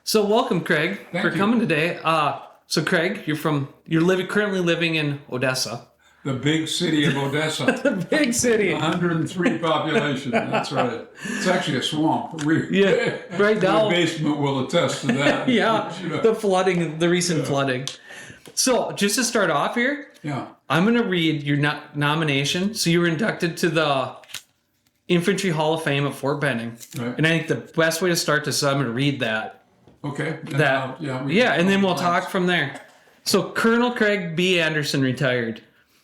So welcome, Craig, Thank for you. coming today. So Craig, currently living in Odessa, The big city of Odessa, the big city. 103 population. That's right. It's actually a swamp. Yeah, right My now. basement will attest to that. Yeah, You know. the flooding, the recent flooding. So just to start off here, Yeah. I'm going to read your nomination. So you were inducted to the Infantry Hall of Fame at Fort Benning, Right. and I think the best way to start this is I'm going to read that. Okay. And then we'll talk from there. So Colonel Criag B. Anderson retired.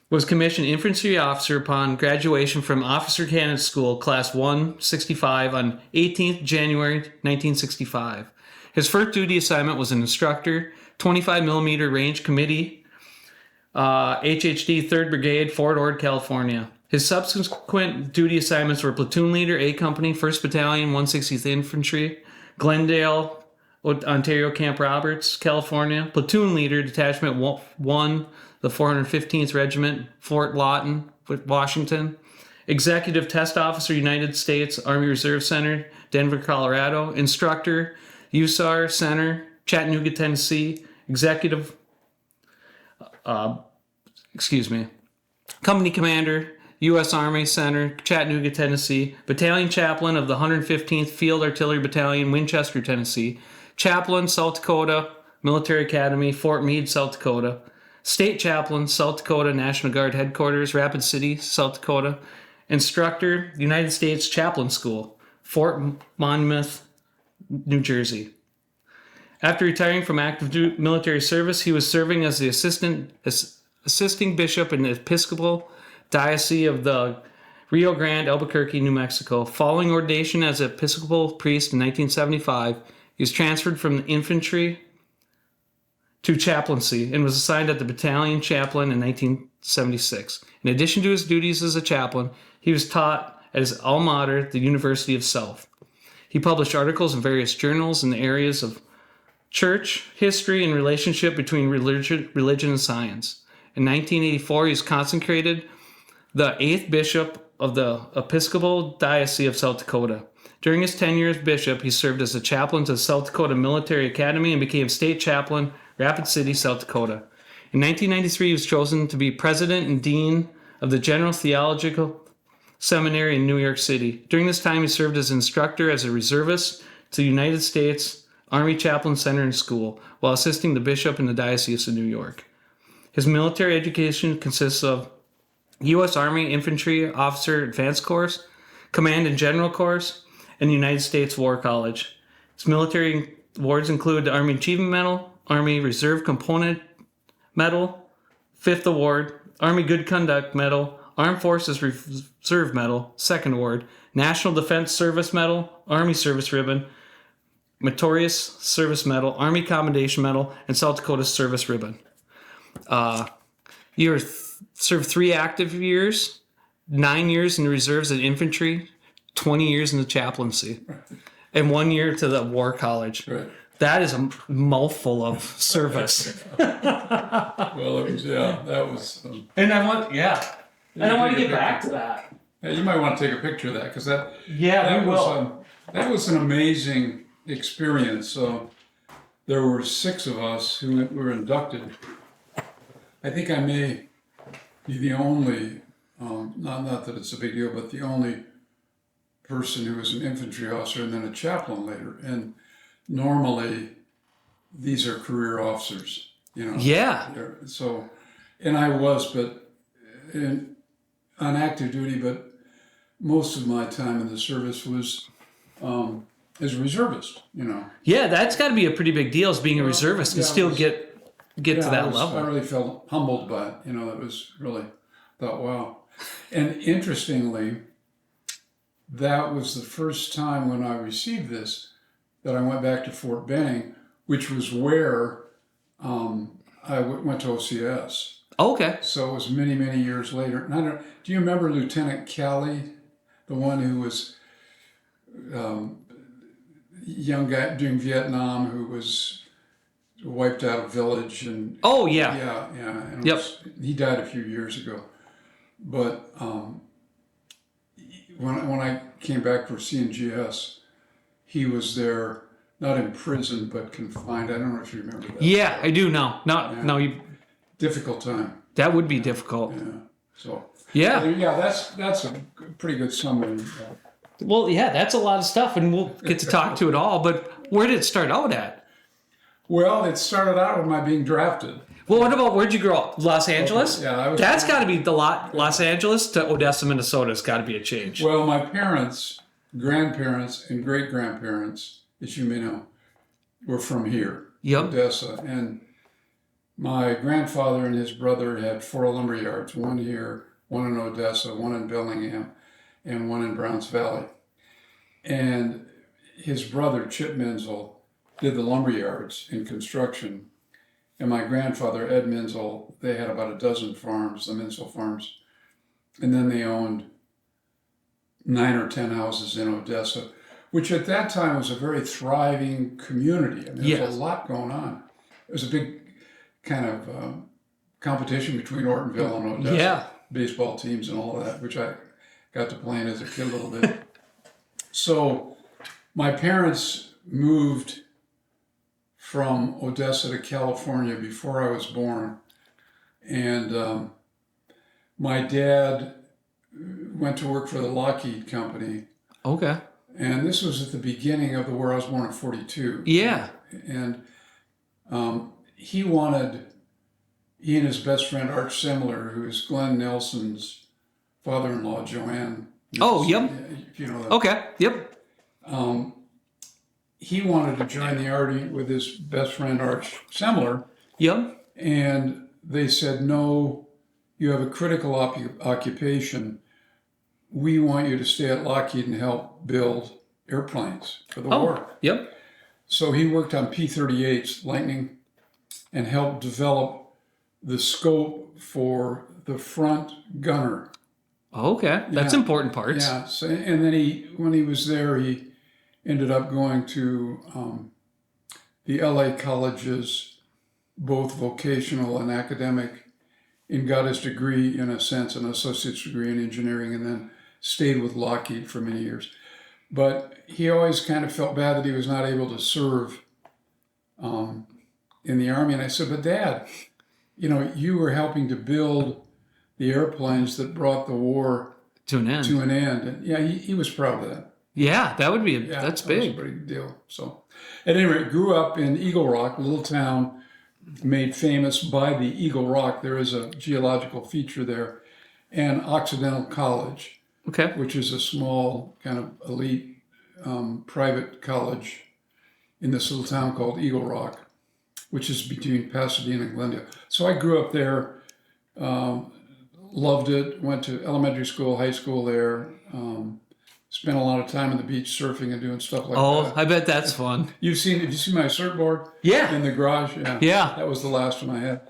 Was commissioned infantry officer upon graduation from Officer Candidate School, Class 165, on 18th January 1965. His first duty assignment was an instructor, 25 millimeter range committee, HHD 3rd Brigade, Fort Ord, California. His subsequent duty assignments were platoon leader, A Company, 1st Battalion, 160th Infantry, Glendale, Ontario, Camp Roberts, California. Platoon leader, Detachment 1, the 415th Regiment, Fort Lawton, Washington. Executive Test Officer, United States Army Reserve Center, Denver, Colorado. Instructor, USAR Center, Chattanooga, Tennessee. Company Commander, U.S. Army Center, Chattanooga, Tennessee. Battalion Chaplain of the 115th Field Artillery Battalion, Winchester, Tennessee. Chaplain, South Dakota Military Academy, Fort Meade, South Dakota. State Chaplain, South Dakota National Guard Headquarters, Rapid City, South Dakota. Instructor, United States Chaplain School, Fort Monmouth, New Jersey. After retiring from active military service, he was serving as the assisting bishop in the Episcopal Diocese of the Rio Grande, Albuquerque, New Mexico. Following ordination as Episcopal priest in 1975, he was transferred from the infantry to chaplaincy and was assigned at the battalion chaplain in 1976. In addition to his duties as a chaplain, he was taught at his alma mater, the University of South. He published articles in various journals in the areas of church, history, and relationship between religion and science. In 1984, he was consecrated the 8th bishop of the Episcopal Diocese of South Dakota. During his tenure as bishop, he served as a chaplain to the South Dakota Military Academy and became state chaplain, Rapid City, South Dakota. In 1993, he was chosen to be president and dean of the General Theological Seminary in New York City. During this time, he served as instructor as a reservist to the United States Army Chaplain Center and School, while assisting the bishop in the Diocese of New York. His military education consists of U.S. Army Infantry Officer Advanced Course, Command and General Course, and the United States War College. His military awards include the Army Achievement Medal, Army Reserve Component Medal, 5th Award, Army Good Conduct Medal, Armed Forces Reserve Medal, 2nd Award, National Defense Service Medal, Army Service Ribbon, Meritorious Service Medal, Army Commendation Medal, and South Dakota Service Ribbon. You served 3 active years, 9 years in the reserves and infantry, 20 years in the chaplaincy, and 1 year to the War College. Right. That is a mouthful of service. Well, it was, that was. And I want to get back to that. Yeah, you might want to take a picture of that because that. Yeah, we will. That was an amazing experience. There were 6 of us who were inducted. I think I may be the only, not that it's a big deal, but the only person who was an infantry officer and then a chaplain later. And normally, these are career officers, Yeah. So, and I was, but on active duty, but most of my time in the service was as a reservist, Yeah, that's got to be a pretty big deal as being a reservist and still get to that level. I really felt humbled by it. It was really thought, wow. And interestingly, that was the first time when I received this that I went back to Fort Benning, which was where I went to OCS. Okay. So it was many, many years later. And do you remember Lieutenant Kelly, the one who was young guy during Vietnam who was wiped out a village and Oh yeah. yeah and Yep. he died a few years ago, but when I came back for CNGS, he was there not imprisoned, but confined. I don't know if you remember that. Yeah, I do now. No, Yeah. no, Difficult time. that would be difficult. Yeah. So. Yeah. Yeah, that's a pretty good summary. Well, yeah, that's a lot of stuff, and we'll get to talk to it all. But where did it start out at? Well, it started out with my being drafted. Well, what about where'd you grow up? Los Angeles? Yeah, I was. That's got to be the lot. Los Angeles to Odessa, Minnesota has got to be a change. Well, my parents, grandparents, and great grandparents, as you may know, were from here, Yep. Odessa, and my grandfather and his brother had 4 lumber yards, one here, one in Odessa, one in Bellingham, and one in Browns Valley. And his brother, Chip Menzel, did the lumber yards in construction. And my grandfather, Ed Menzel, they had about a dozen farms, the Menzel farms. And then they owned 9 or 10 houses in Odessa, which at that time was a very thriving community. I mean, there was a lot going on. It was a big kind of competition between Ortonville and Odessa. Yeah. Baseball teams and all of that, which I got to play in as a kid a little bit. So my parents moved from Odessa to California before I was born. And my dad went to work for the Lockheed Company. Okay. And this was at the beginning of the war. I was born in 42. Yeah. And he and his best friend, Art Semler, who is Glenn Nelson's father-in-law, Joanne. Oh, yep. If you know that. Okay. Yep. He wanted to join the Army with his best friend, Art Semler. Yep. And they said, no, you have a critical occupation. We want you to stay at Lockheed and help build airplanes for the war. Yep. So he worked on P-38s, Lightning, and helped develop the scope for the front gunner. Okay. That's important parts. Yeah. So, and then when he was there, he ended up going to the LA colleges, both vocational and academic, and got his degree, in a sense, an associate's degree in engineering, and then stayed with Lockheed for many years. But he always kind of felt bad that he was not able to serve in the Army. And I said, but Dad, you were helping to build the airplanes that brought the war to an end. And yeah, he was proud of that. Yeah, that would be, that's big. That was a pretty deal. So at any rate, grew up in Eagle Rock, a little town made famous by the Eagle Rock. There is a geological feature there. And Occidental College, Okay. which is a small kind of elite private college in this little town called Eagle Rock, which is between Pasadena and Glendale. So I grew up there, loved it, went to elementary school, high school there, spent a lot of time on the beach surfing and doing stuff like that. Oh, I bet that's fun. Have you seen my surfboard? Yeah. In the garage? Yeah. Yeah. That was the last one I had.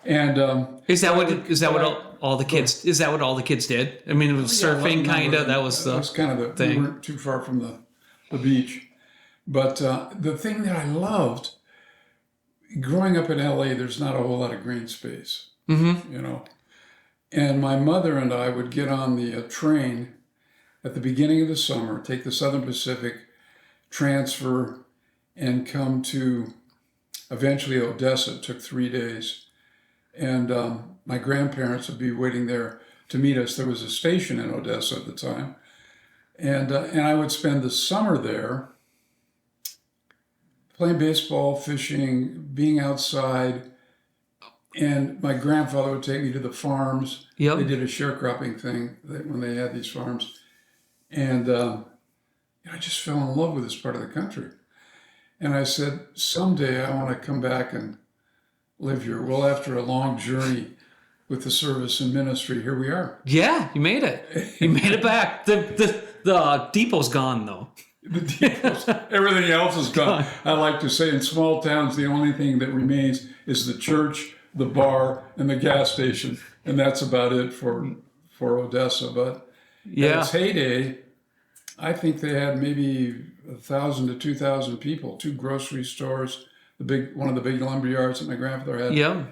And Is that what all the kids did? I mean, it was surfing kind of. That was kind of the thing. We weren't too far from the beach. But the thing that I loved, growing up in LA, there's not a whole lot of green space, And my mother and I would get on the train at the beginning of the summer, take the Southern Pacific, transfer, and come to eventually Odessa. It took 3 days. And my grandparents would be waiting there to meet us. There was a station in Odessa at the time. And I would spend the summer there playing baseball, fishing, being outside. And my grandfather would take me to the farms. Yep. They did a sharecropping thing when they had these farms. And I just fell in love with this part of the country. And I said, someday I want to come back and live here. Well, after a long journey with the service and ministry, here we are. Yeah, you made it. You made it back. The depot's gone, though. The depots, everything else is gone. I like to say in small towns, the only thing that remains is the church, the bar, and the gas station. And that's about it for Odessa. But at its heyday, I think they had maybe 1,000 to 2,000 people, 2 grocery stores, one of the big lumber yards that my grandfather had. Yeah.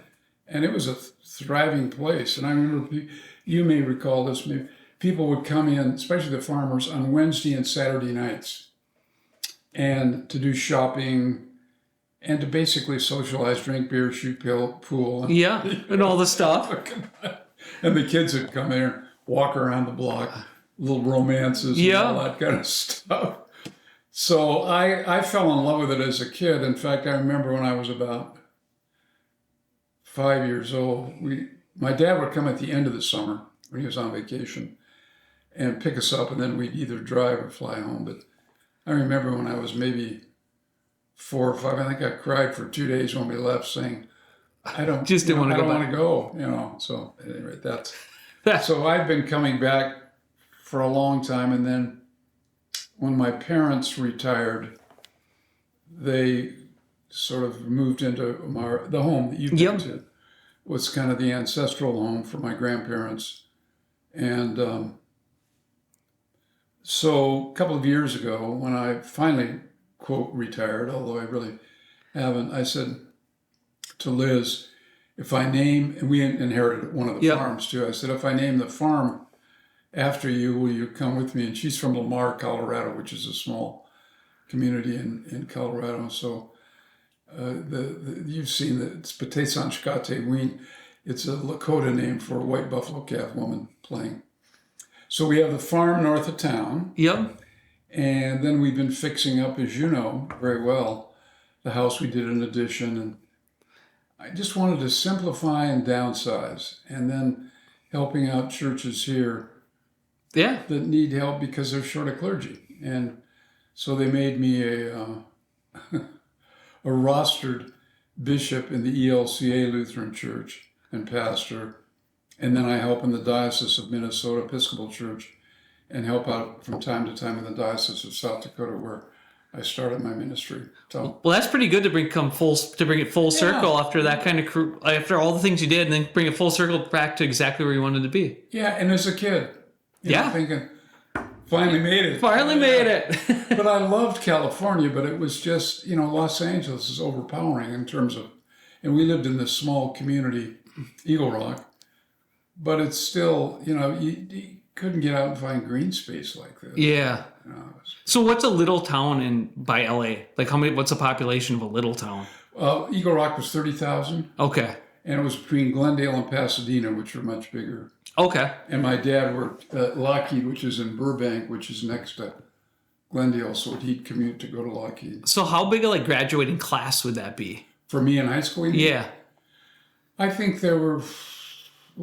And it was a thriving place. And I remember, you may recall this, maybe people would come in, especially the farmers, on Wednesday and Saturday nights. and to do shopping and to basically socialize, drink beer, shoot pool. Yeah, and all the stuff. And the kids would come in and walk around the block, little romances and all Yeah. that kind of stuff. So I fell in love with it as a kid. In fact, I remember when I was about 5 years old, my dad would come at the end of the summer when he was on vacation and pick us up, and then we'd either drive or fly home. But I remember when I was maybe 4 or 5, I think I cried for 2 days when we left, saying, "I don't Just didn't want to I go don't back. want to go." So anyway, so I've been coming back for a long time, and then when my parents retired, they sort of moved into the home that you've been to. Was kind of the ancestral home for my grandparents, and so a couple of years ago, when I finally quote retired, although I really haven't, I said to Liz, if I name, and we inherited one of the farms too. I said, if I name the farm after you, will you come with me? And she's from Lamar, Colorado, which is a small community in Colorado. So you've seen that it's Patesan Shkate Ween. It's a Lakota name for a white buffalo calf woman playing. So we have the farm north of town. Yep. And then we've been fixing up, as you know very well, the house. We did an addition, and I just wanted to simplify and downsize, and then helping out churches here Yeah. that need help because they're short of clergy. And so they made me a rostered bishop in the ELCA Lutheran Church and pastor. And then I help in the Diocese of Minnesota Episcopal Church and help out from time to time in the Diocese of South Dakota, where I started my ministry. So, Well, that's pretty good to bring it full circle after that kind of after all the things you did, and then bring it full circle back to exactly where you wanted to be. yeah, and as a kid, you know, thinking, finally made it. Finally made it. But I loved California, but it was just, Los Angeles is overpowering in terms of, and we lived in this small community, Eagle Rock, but it's still, you couldn't get out and find green space like this. Yeah. So what's a little town by LA? Like what's the population of a little town? Eagle Rock was 30,000. Okay. And it was between Glendale and Pasadena, which are much bigger. Okay. And my dad worked at Lockheed, which is in Burbank, which is next to Glendale, so he'd commute to go to Lockheed. So how big a graduating class would that be? For me in high school? Yeah. I think there were,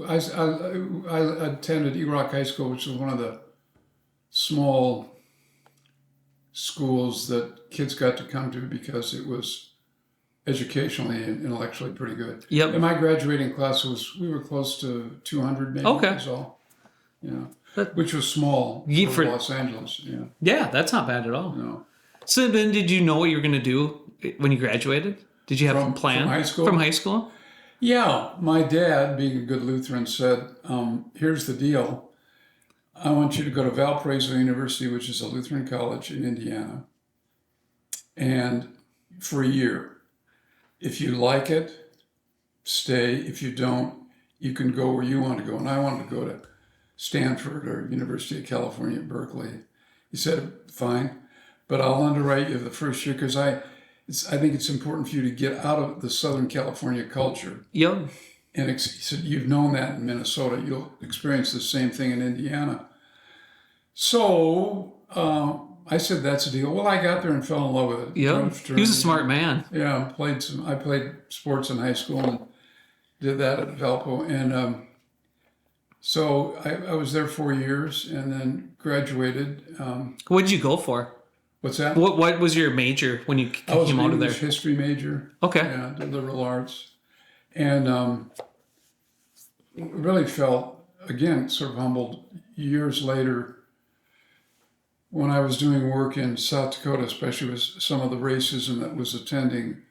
I attended Eagle Rock High School, which was one of the small schools that kids got to come to because it was educationally and intellectually pretty good. Yep. And my graduating class we were close to 200 maybe. Okay. Was all. Which was small for Los Angeles. Yeah. Yeah, that's not bad at all. No. So then did you know what you were going to do when you graduated? Did you have a plan? From high school? From high school? Yeah. My dad, being a good Lutheran, said, here's the deal. I want you to go to Valparaiso University, which is a Lutheran college in Indiana, and for a year. If you like it, stay. If you don't, you can go where you want to go. And I wanted to go to Stanford or University of California at Berkeley. He said, fine, but I'll underwrite you the first year because I think it's important for you to get out of the Southern California culture. Yep. And he said, you've known that in Minnesota. You'll experience the same thing in Indiana. So I said, that's a deal. Well, I got there and fell in love with it. Yeah, he was a smart man. Yeah, I played sports in high school and did that at Valpo. And so I was there 4 years and then graduated. What did you go for? What's that? What was your major when you came out of there? I was an English history major. Okay. Yeah, did liberal arts. And really felt, again, sort of humbled years later when I was doing work in South Dakota, especially with some of the racism that was attending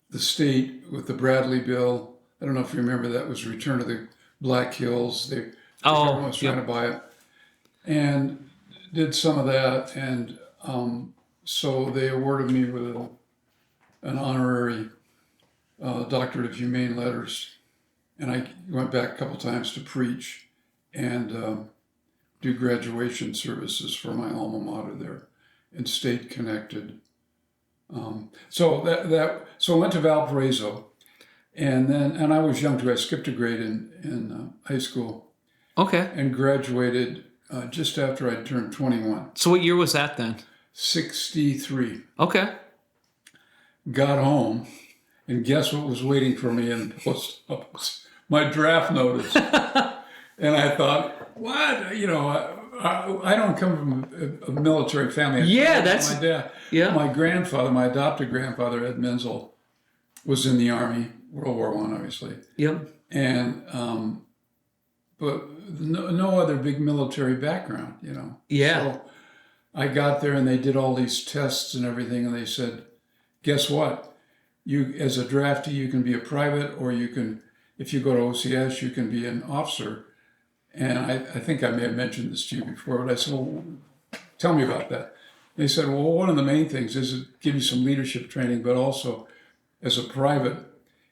the state with the Bradley bill. I don't know if you remember, that was Return to the Black Hills. The government was trying to buy it. And did some of that. And so they awarded me with an honorary doctorate of humane letters. And I went back a couple times to preach and do graduation services for my alma mater there and stayed connected. So I went to Valparaiso, and I was young too. I skipped a grade in high school Okay. and graduated just after I turned 21. So what year was that then? 63. Okay. Got home, and guess what was waiting for me in the post office? My draft notice. And I thought, what? I don't come from a military family. Yeah, that's my dad. yeah. My grandfather, my adopted grandfather, Ed Menzel, was in the Army, World War I, obviously. Yep. And but no other big military background, Yeah. So I got there, and they did all these tests and everything, and they said, guess what? You, as a draftee, you can be a private, or you can, if you go to OCS, you can be an officer. And I think I may have mentioned this to you before, but I said, well, tell me about that. They said, well, one of the main things is to give you some leadership training, but also as a private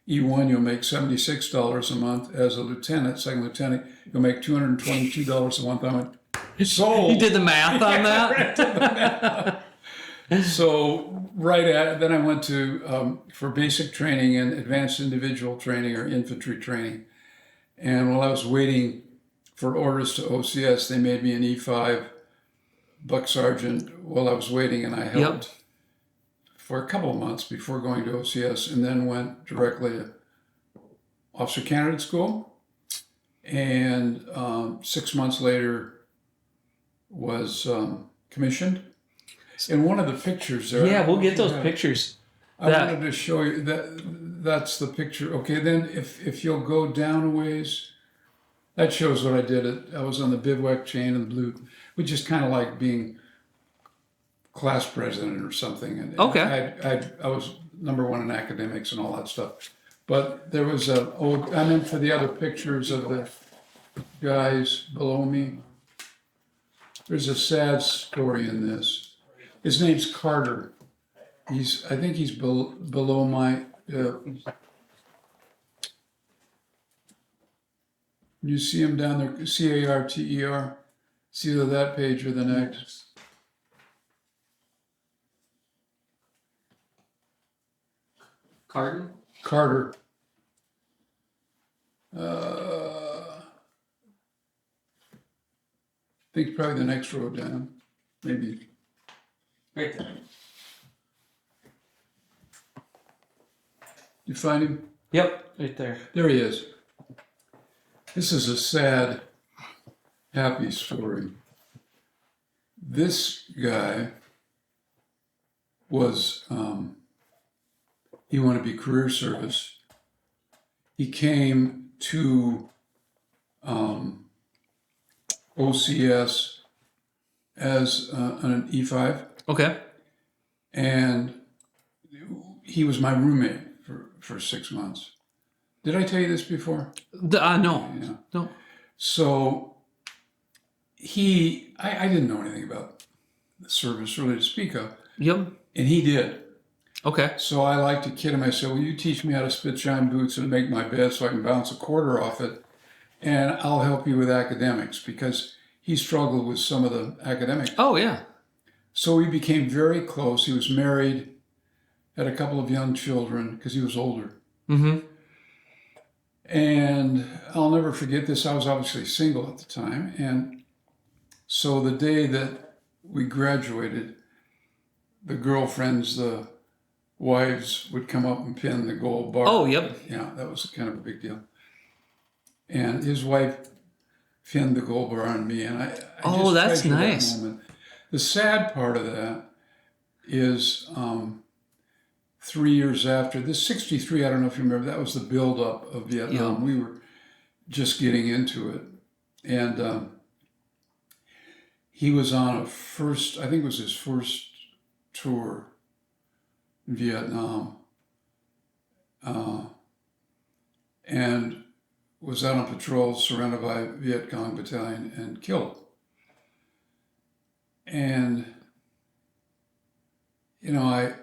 E1, you'll make $76 a month. As a lieutenant, second lieutenant, you'll make $222 a month. I went, sold. You did the math on that? So then I went to for basic training and advanced individual training or infantry training. And while I was waiting for orders to OCS, they made me an E5 buck sergeant while I was waiting, and I helped for a couple of months before going to OCS, and then went directly to officer candidate school. And 6 months later was commissioned. And one of the pictures there. Yeah, we'll get those pictures. I wanted to show you that's the picture. Okay, then if you'll go down a ways, that shows what I did. I was on the bivouac chain and blue, which is kind of like being class president or something. And Okay. I was #1 in academics and all that stuff. But there was I meant for the other pictures of the guys below me. There's a sad story in this. His name's Carter. I think he's below my. You see him down there, Carter. It's either that page or the next. Carter? Carter. I think probably the next row down, maybe. Right there. You find him? Yep, right there. There he is. This is a sad, happy story. This guy was, he wanted to be career service. He came to OCS as an E5. Okay. And he was my roommate for 6 months. Did I tell you this before? No. Yeah. No. So I didn't know anything about the service really to speak of, Yep. and he did. Okay. So I like to kid him. I said, will you teach me how to spit shine boots and make my bed so I can bounce a quarter off it, and I'll help you with academics, because he struggled with some of the academics. Oh, yeah. So we became very close. He was married, had a couple of young children because he was older. Mm-hmm. And I'll never forget this. I was obviously single at the time. And so the day that we graduated, the girlfriends, the wives would come up and pin the gold bar. Oh, yep. Yeah, that was kind of a big deal. And his wife pinned the gold bar on me. And I just that's treasure that nice. moment. The sad part of that is 3 years after this, 63, I don't know if you remember, that was the buildup of Vietnam. Yeah. We were just getting into it. And he was on I think it was his first tour in Vietnam. And was out on patrol, surrounded by Viet Cong battalion, and killed. And, I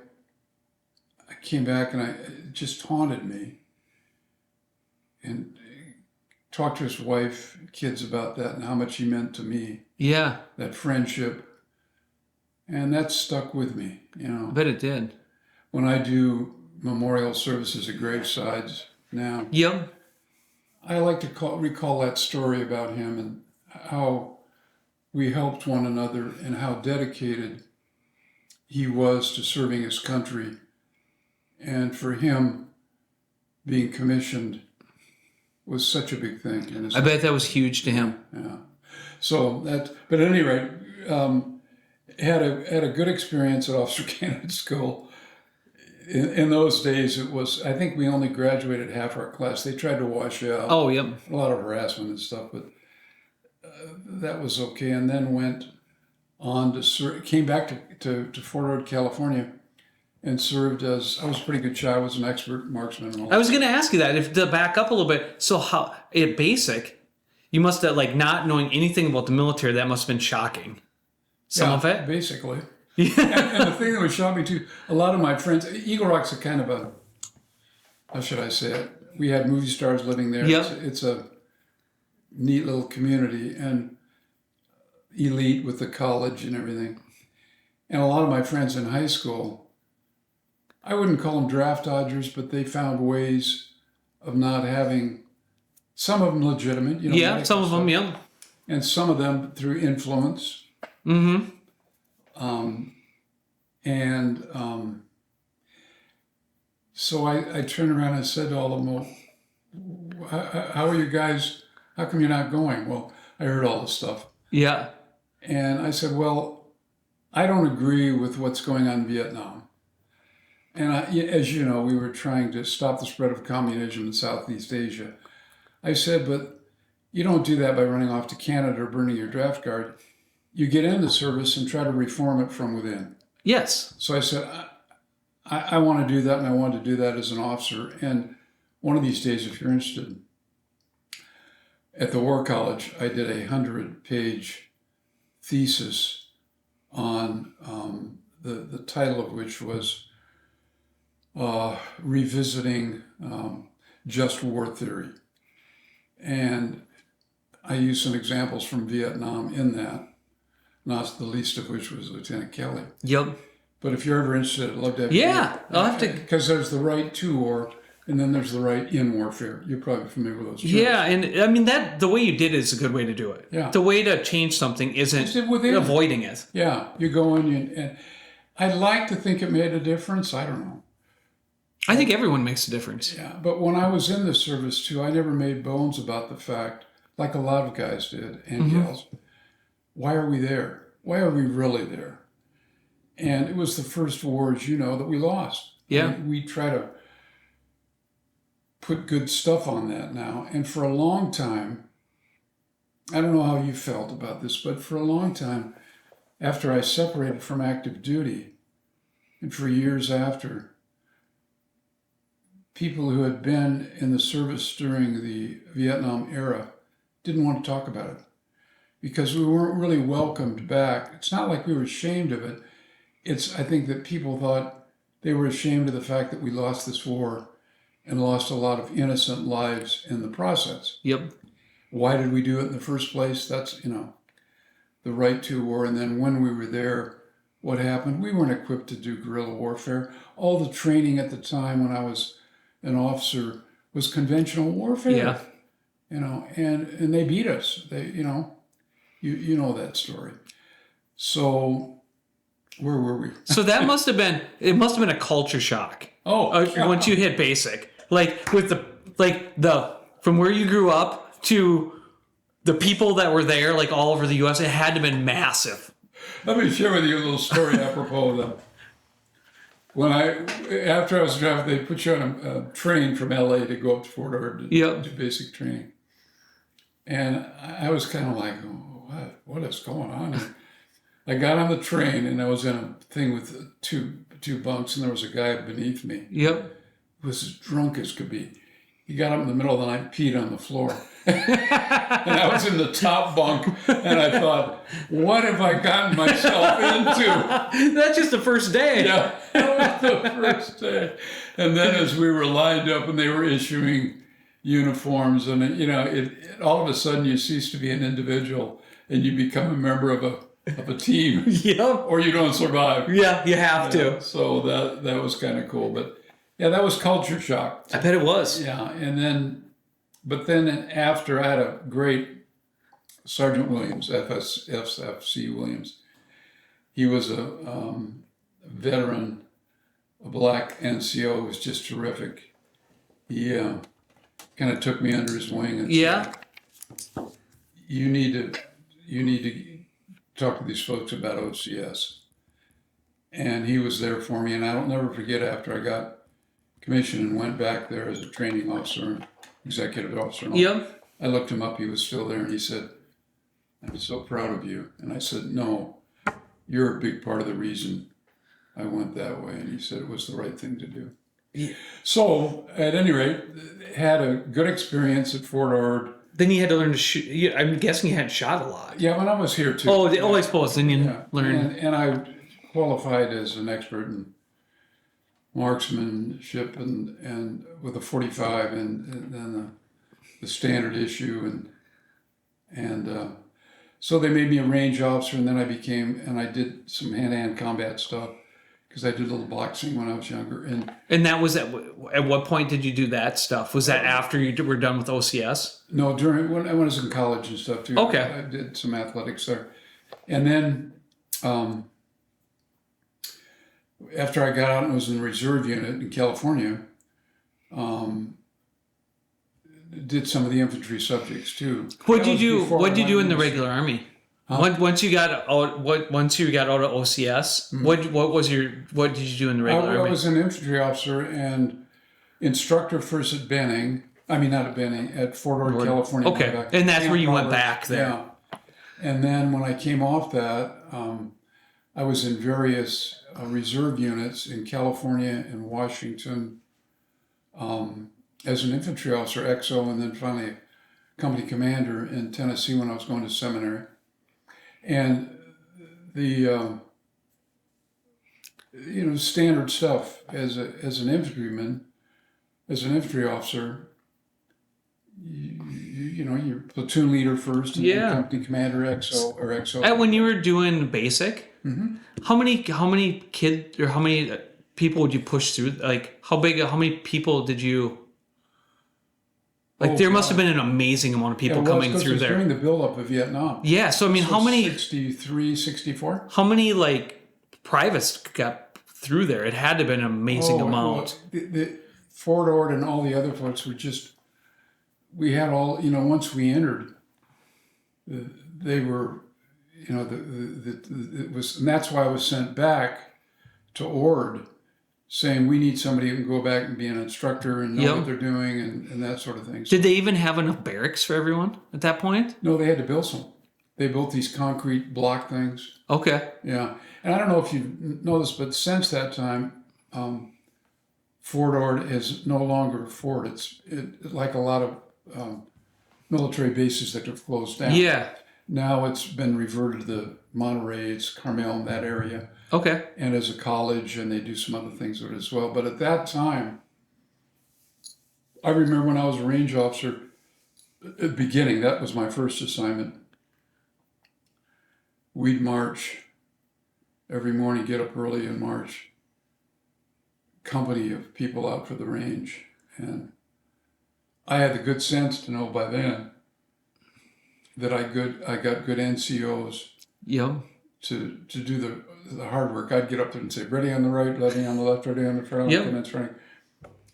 came back and it just haunted me, and talked to his wife, kids about that and how much he meant to me, Yeah. that friendship. And that stuck with me, I bet it did. When I do memorial services at gravesides now, Yep. I like to recall that story about him and how we helped one another and how dedicated he was to serving his country. And for him, being commissioned was such a big thing in his I bet that was huge to him. Yeah. So but at any rate, had a good experience at officer candidate school. In those days, it was, I think we only graduated half our class. They tried to wash you out. Oh, yep. A lot of harassment and stuff, but that was okay. And then went on to serve, came back to Fort Ord, California, and served as, I was a pretty good shot. I was an expert marksman. And all I was going to ask you that. If to back up a little bit, so how at basic, you must have like not knowing anything about the military. That must have been shocking. Some of it, basically. And the thing that was shocking too, a lot of my friends, Eagle Rock's a kind of a, how should I say it? We had movie stars living there. Yep. It's a neat little community and elite with the college and everything. And a lot of my friends in high school, I wouldn't call them draft dodgers, but they found ways of not having, some of them legitimate. Yeah, some of them, yeah. And some of them through influence. Mm-hmm. So I turned around and said to all of them, well, how are you guys, how come you're not going? Well, I heard all this stuff. Yeah. And I said, well, I don't agree with what's going on in Vietnam. And as you know, we were trying to stop the spread of communism in Southeast Asia. I said, but you don't do that by running off to Canada or burning your draft card. You get in the service and try to reform it from within. Yes. So I said, I want to do that, and I want to do that as an officer. And one of these days, if you're interested, at the War College, I did a 100-page thesis on the title of which was Revisiting Just War Theory. And I used some examples from Vietnam in that, not the least of which was Lieutenant Kelly. Yep. But if you're ever interested, I'd love to have Yeah, I'll have to. Because there's the right to war, and then there's the right in warfare. You're probably familiar with those terms. Yeah, and I mean, that the way you did it is a good way to do it. Yeah. The way to change something isn't within avoiding it. Yeah, you go in, and I'd like to think it made a difference. I don't know. I think everyone makes a difference. Yeah, but when I was in the service, too, I never made bones about the fact, like a lot of guys did, and gals, why are we there? Why are we really there? And it was the first wars, that we lost. Yeah. We try to put good stuff on that now. And for a long time, I don't know how you felt about this, but for a long time, after I separated from active duty, and for years after, people who had been in the service during the Vietnam era didn't want to talk about it because we weren't really welcomed back. It's not like we were ashamed of it. I think that people thought they were ashamed of the fact that we lost this war and lost a lot of innocent lives in the process. Yep. Why did we do it in the first place? That's, the right to war. And then when we were there, what happened? We weren't equipped to do guerrilla warfare. All the training at the time when I was an officer was conventional warfare. Yeah. And they beat us. You know that story. So where were we? So that must have been a culture shock. Once you hit basic, with from where you grew up to the people that were there, all over the U.S., it had to have been massive. Let me share with you a little story apropos of that. After I was drafted, they put you on a train from LA to go up to Fort Ord to do basic training. And I was kind of like, what is going on? And I got on the train and I was in a thing with two bunks and there was a guy beneath me. Yep. Who was as drunk as could be. He got up in the middle of the night, peed on the floor. And I was in the top bunk, and I thought, what have I gotten myself into? That's just the first day. Yeah, that was the first day. And then as we were lined up and they were issuing uniforms, and all of a sudden you cease to be an individual and you become a member of of a team, Yep. or you don't survive. Yeah, you have to. So that was kind of cool. But yeah, that was culture shock. I bet it was. Yeah, but then after I had a great Sergeant Williams, FFC Williams. He was a veteran, a black NCO who was just terrific. He kind of took me under his wing and Yeah. said, you need to talk to these folks about OCS. And he was there for me, and I'll never forget after I got commissioned and went back there as a training officer and executive officer. And all, Yep. I looked him up, he was still there, and he said, I'm so proud of you. And I said, no, you're a big part of the reason I went that way. And he said it was the right thing to do. Yeah. So, at any rate, had a good experience at Fort Ord. Then you had to learn to shoot. I'm guessing you had shot a lot. Yeah, when I was here too. Oh, I suppose. Then you Yeah. learn. And I qualified as an expert in marksmanship and with a 45 and then the standard issue and so they made me a range officer, and then I did some hand-to-hand combat stuff because I did a little boxing when I was younger. And that was at what point did you do that stuff? Was that after you were done with OCS? No, when I was in college and stuff too. Okay. I did some athletics there. And then after I got out and was in the reserve unit in California, did some of the infantry subjects too. What did you do in the regular army? Huh? Once you got out of OCS, what did you do in the regular I army? was an infantry officer and instructor first at Benning. I mean, not at Benning, at Fort Ord, California. Okay, and that's where you went back there. Yeah. And then when I came off that, I was in various reserve units in California and Washington as an infantry officer, XO, and then finally company commander in Tennessee when I was going to seminary. And the standard stuff as an infantryman, as an infantry officer, you're platoon leader first, and then company commander, XO or XO. And when you were doing basic, how many kids or how many people would you push through? Like how many people did you? Like there must have been an amazing amount of people coming through there. During the buildup of Vietnam. Yeah, so I mean, how many? 63, 64? How many privates got through there? It had to have been an amazing amount. The Fort Ord and all the other folks were just. We had all once we entered. They were, it was, and that's why I was sent back to Ord, saying we need somebody who can go back and be an instructor and know what they're doing and that sort of thing. Did they even have enough barracks for everyone at that point? No, they had to build some. They built these concrete block things. Okay. Yeah. And I don't know if you know this, but since that time, Fort Ord is no longer a fort. It's like a lot of military bases that have closed down. Yeah. Now it's been reverted to the Monterey, it's Carmel in that area. Okay. And as a college, and they do some other things with it as well. But at that time, I remember when I was a range officer, at the beginning, that was my first assignment. We'd march every morning, get up early and march. Company of people out for the range. And I had the good sense to know by then that I got good NCOs to do the hard work. I'd get up there and say, ready on the right, ready on the left, ready on the front,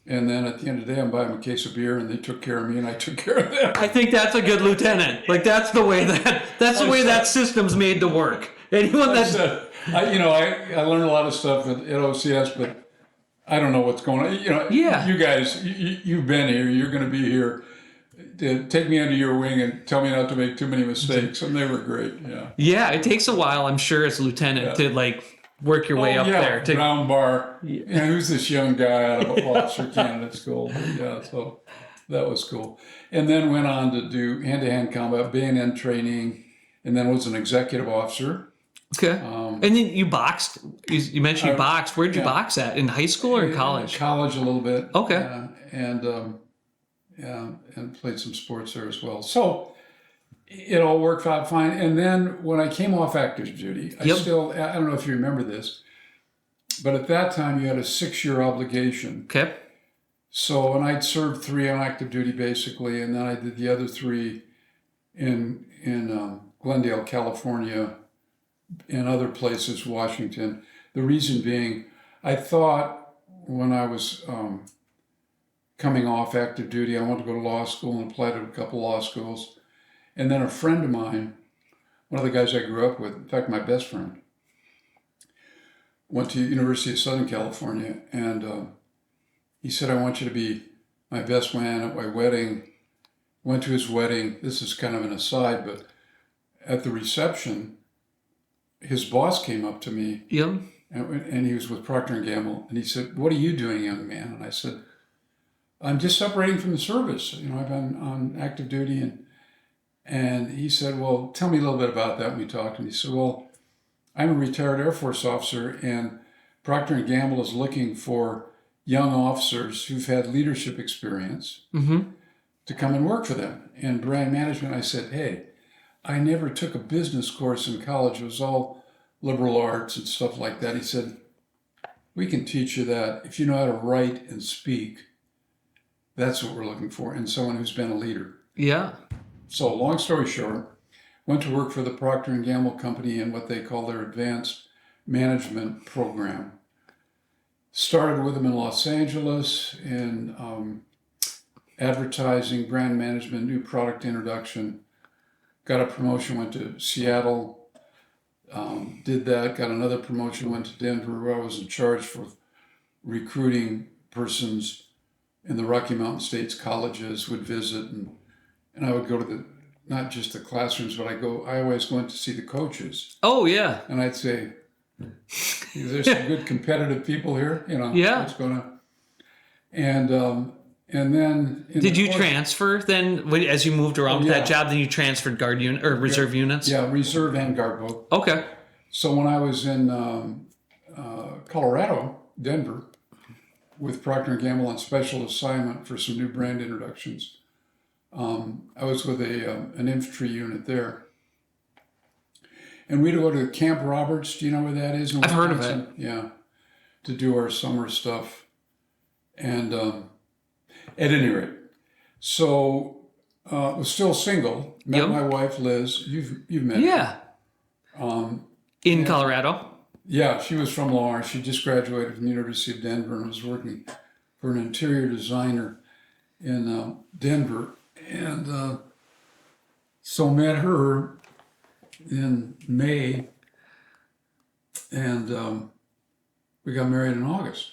and then at the end of the day, I'm buying them a case of beer, and they took care of me, and I took care of them. I think that's a good lieutenant. Like that's the way that system's made to work. Anyone that I learned a lot of stuff at OCS, but I don't know what's going on. You guys, you've been here. You're going to be here. Take me under your wing and tell me not to make too many mistakes, and they were great. Yeah. Yeah, it takes a while, I'm sure, as a lieutenant to work your way up there. Brown bar. Yeah. Who's this young guy out of officer candidate school? Yeah, so that was cool. And then went on to do hand-to-hand combat, bayonet training, and then was an executive officer. Okay. And then you boxed. You mentioned you boxed. Where'd you box at? In high school or in college? College a little bit. Okay. And played some sports there as well. So it all worked out fine. And then when I came off active duty, I don't know if you remember this, but at that time you had a 6-year obligation. Okay. So, and I'd served 3 on active duty basically, and then I did the other 3 in Glendale, California, and other places, Washington. The reason being, I thought when I was coming off active duty, I wanted to go to law school and apply to a couple law schools. And then a friend of mine, one of the guys I grew up with, in fact, my best friend, went to University of Southern California, and he said, I want you to be my best man at my wedding. Went to his wedding. This is kind of an aside, but at the reception, his boss came up to me. Yep. And he was with Procter & Gamble. And he said, what are you doing, young man? And I said, I'm just separating from the service. You know, I've been on active duty. And he said, well, tell me a little bit about that. And we talked. And he said, well, I'm a retired Air Force officer, and Procter & Gamble is looking for young officers who've had leadership experience to come and work for them. And brand management, I said, hey, I never took a business course in college. It was all liberal arts and stuff like that. He said, we can teach you that if you know how to write and speak. That's what we're looking for, and someone who's been a leader. Yeah. So long story short, went to work for the Procter & Gamble company in what they call their advanced management program. Started with them in Los Angeles in advertising, brand management, new product introduction. Got a promotion, went to Seattle, did that, got another promotion, went to Denver, where I was in charge for recruiting persons in the Rocky Mountain States colleges, would visit, and I would go to not just the classrooms, but I always went to see the coaches. Oh, yeah. And I'd say, there's some good competitive people here, you know, what's going on. And then... Did you transfer then, as you moved around with that job, then you transferred guard unit or reserve units? Yeah, reserve and guard both. Okay. So when I was in Colorado, Denver, with Procter & Gamble on special assignment for some new brand introductions, I was with an infantry unit there. And we'd go to Camp Roberts. Do you know where that is? I've heard of it. Yeah, to do our summer stuff. And at any rate, so was still single. Met my wife Liz. You've met her. Yeah. In Colorado. Yeah, she was from Lawrence. She just graduated from the University of Denver and was working for an interior designer in Denver. And so met her in May, and we got married in August.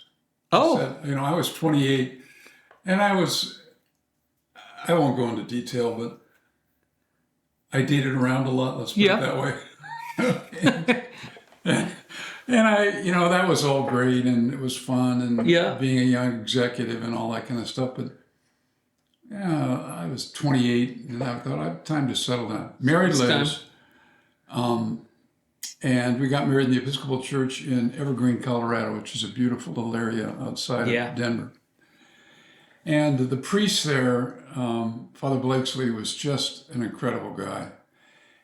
Oh. So, I was 28, and I won't go into detail, but I dated around a lot, let's put it that way. and I, that was all great, and it was fun, and being a young executive and all that kind of stuff, but I was 28, and I thought I had time to settle down. Married Liz. And we got married in the Episcopal Church in Evergreen, Colorado, which is a beautiful little area outside of Denver. And the priest there, Father Blakesley, was just an incredible guy.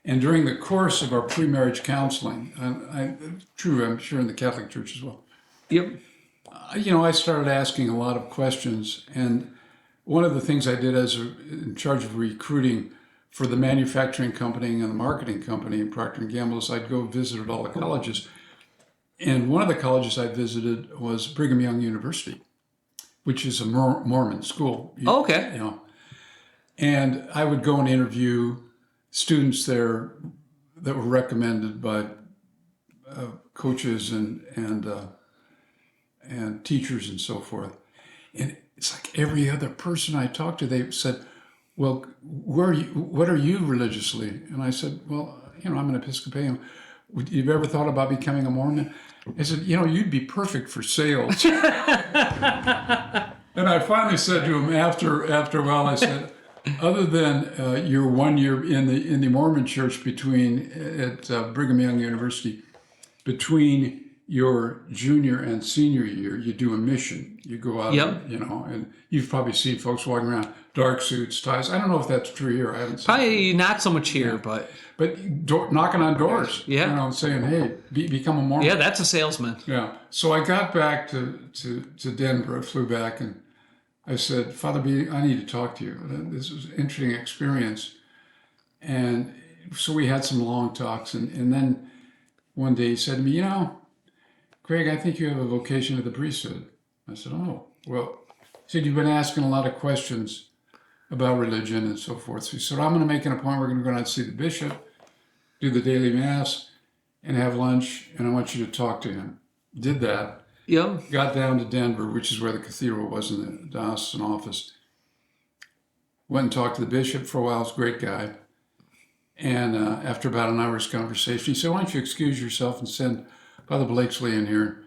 And during the course of our pre-marriage counseling, I'm sure in the Catholic Church as well. Yep. I started asking a lot of questions. And one of the things I did as in charge of recruiting for the manufacturing company and the marketing company in Procter & Gamble is I'd go visit all the colleges. And one of the colleges I visited was Brigham Young University, which is a Mormon school. Okay. And I would go and interview students there that were recommended by coaches and teachers and so forth. And it's like every other person I talked to, they said, well, what are you religiously? And I said, well, I'm an Episcopalian. You've ever thought about becoming a Mormon? I said, you'd be perfect for sales. And I finally said to him after a while, I said, other than your 1 year in the Mormon church at Brigham Young University, between your junior and senior year, you do a mission. You go out, Yep. and you've probably seen folks walking around, dark suits, ties. I don't know if that's true here. I haven't seen it. Probably not so much here, but knocking on doors, Yeah. saying, hey, become a Mormon. yeah, that's a salesman. Yeah. So I got back to Denver. I flew back and I said, Father B, I need to talk to you. This was an interesting experience. And so we had some long talks. And then one day he said to me, Craig, I think you have a vocation to the priesthood. I said, oh, well, he said, you've been asking a lot of questions about religion and so forth. So he said, I'm going to make an appointment. We're going to go out and see the bishop, do the daily mass, and have lunch. And I want you to talk to him. Did that. Yep. Got down to Denver, which is where the cathedral was in the diocesan office. Went and talked to the bishop for a while. He was a great guy. And after about an hour's conversation, he said, why don't you excuse yourself and send Father Blakesley in here?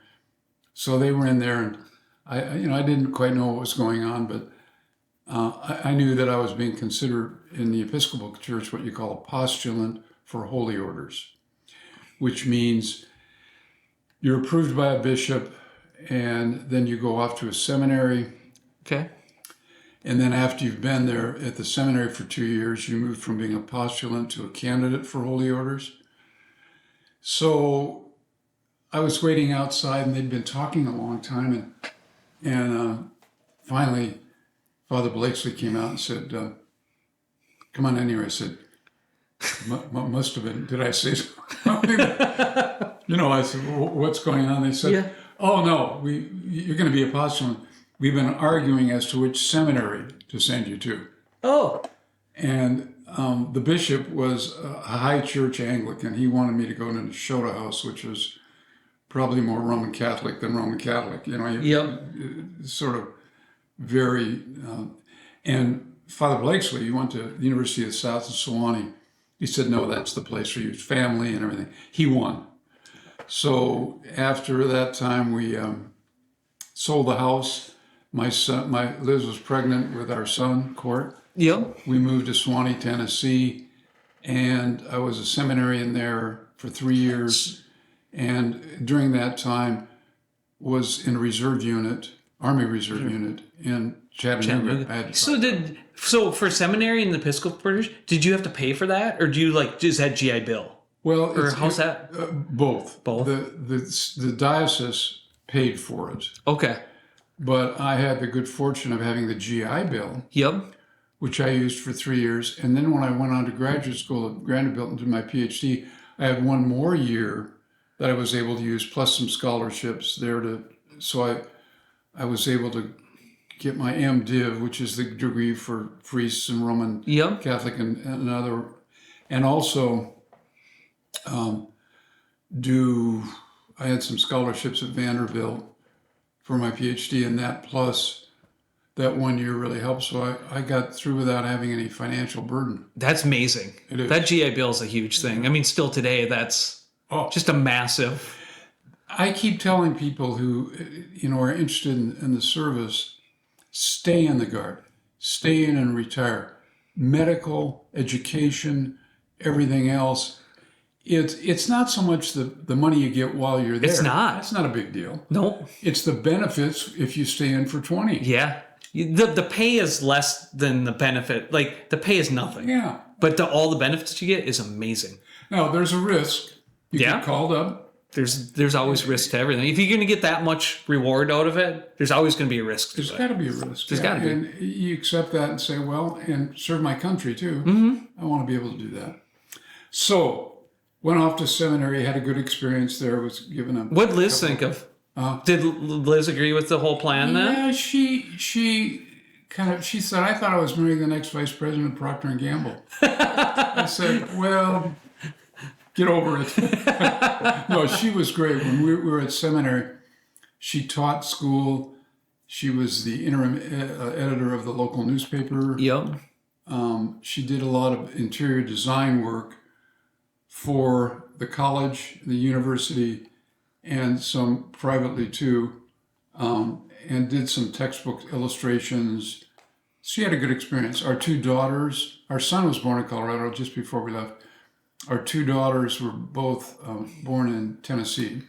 So they were in there, and I didn't quite know what was going on, but I knew that I was being considered in the Episcopal Church what you call a postulant for holy orders, which means you're approved by a bishop, and then you go off to a seminary. Okay. And then after you've been there at the seminary for 2 years, you move from being a postulant to a candidate for holy orders. So I was waiting outside, and they'd been talking a long time, and finally, Father Blakesley came out and said, come on in here. I said, must have been, did I say something? I said, well, what's going on? They said, oh, no, you're going to be a postulant. We've been arguing as to which seminary to send you to. Oh. And the bishop was a high church Anglican. He wanted me to go to the Shota House, which was probably more Roman Catholic than Roman Catholic. Sort of very... and Father Blakesley, he went to the University of the South in Sewanee. He said, no, that's the place for you, family and everything. He won. So after that time, we sold the house. Liz was pregnant with our son, Court. Yep. We moved to Sewanee, Tennessee, and I was a seminarian there for 3 years. And during that time, was in a reserve unit, Army Reserve Unit in Chattanooga. So for seminary in the Episcopal Church, did you have to pay for that, or do you just had GI Bill? Well, or how's that? Both. Both. The diocese paid for it. Okay. But I had the good fortune of having the GI Bill. Yep. Which I used for 3 years. And then when I went on to graduate school at Vanderbilt and did my PhD, I had 1 more year that I was able to use, plus some scholarships there so I was able to get my MDiv, which is the degree for priests and Roman Catholic and other, and also I had some scholarships at Vanderbilt for my PhD, and that plus that 1 year really helped. So I got through without having any financial burden. That's amazing. It is. That GI Bill is a huge thing. I mean, still today, that's just a massive... I keep telling people who, are interested in the service, stay in the Guard, stay in and retire. Medical, education, everything else. It's not so much the money you get while you're there. It's not. That's not a big deal. No. It's the benefits if you stay in for 20. Yeah. The pay is less than the benefit. Like, the pay is nothing. Yeah. But all the benefits you get is amazing. Now, there's a risk. You get called up. There's always risk to everything. If you're going to get that much reward out of it, there's always going to be a risk to There's got to be a risk. There's got to be. And you accept that and say, well, and serve my country too. Mm-hmm. I want to be able to do that. So, went off to seminary, had a good experience there, was given a... What'd Liz think of? Did Liz agree with the whole plan then? Yeah, she said, I thought I was marrying the next vice president of Procter & Gamble. I said, well... Get over it. No, she was great. When we were at seminary, she taught school. She was the interim editor of the local newspaper. Yep. She did a lot of interior design work for the college, the university, and some privately too, and did some textbook illustrations. She had a good experience. Our 2 daughters, our son was born in Colorado just before we left. Our 2 daughters were both born in Tennessee,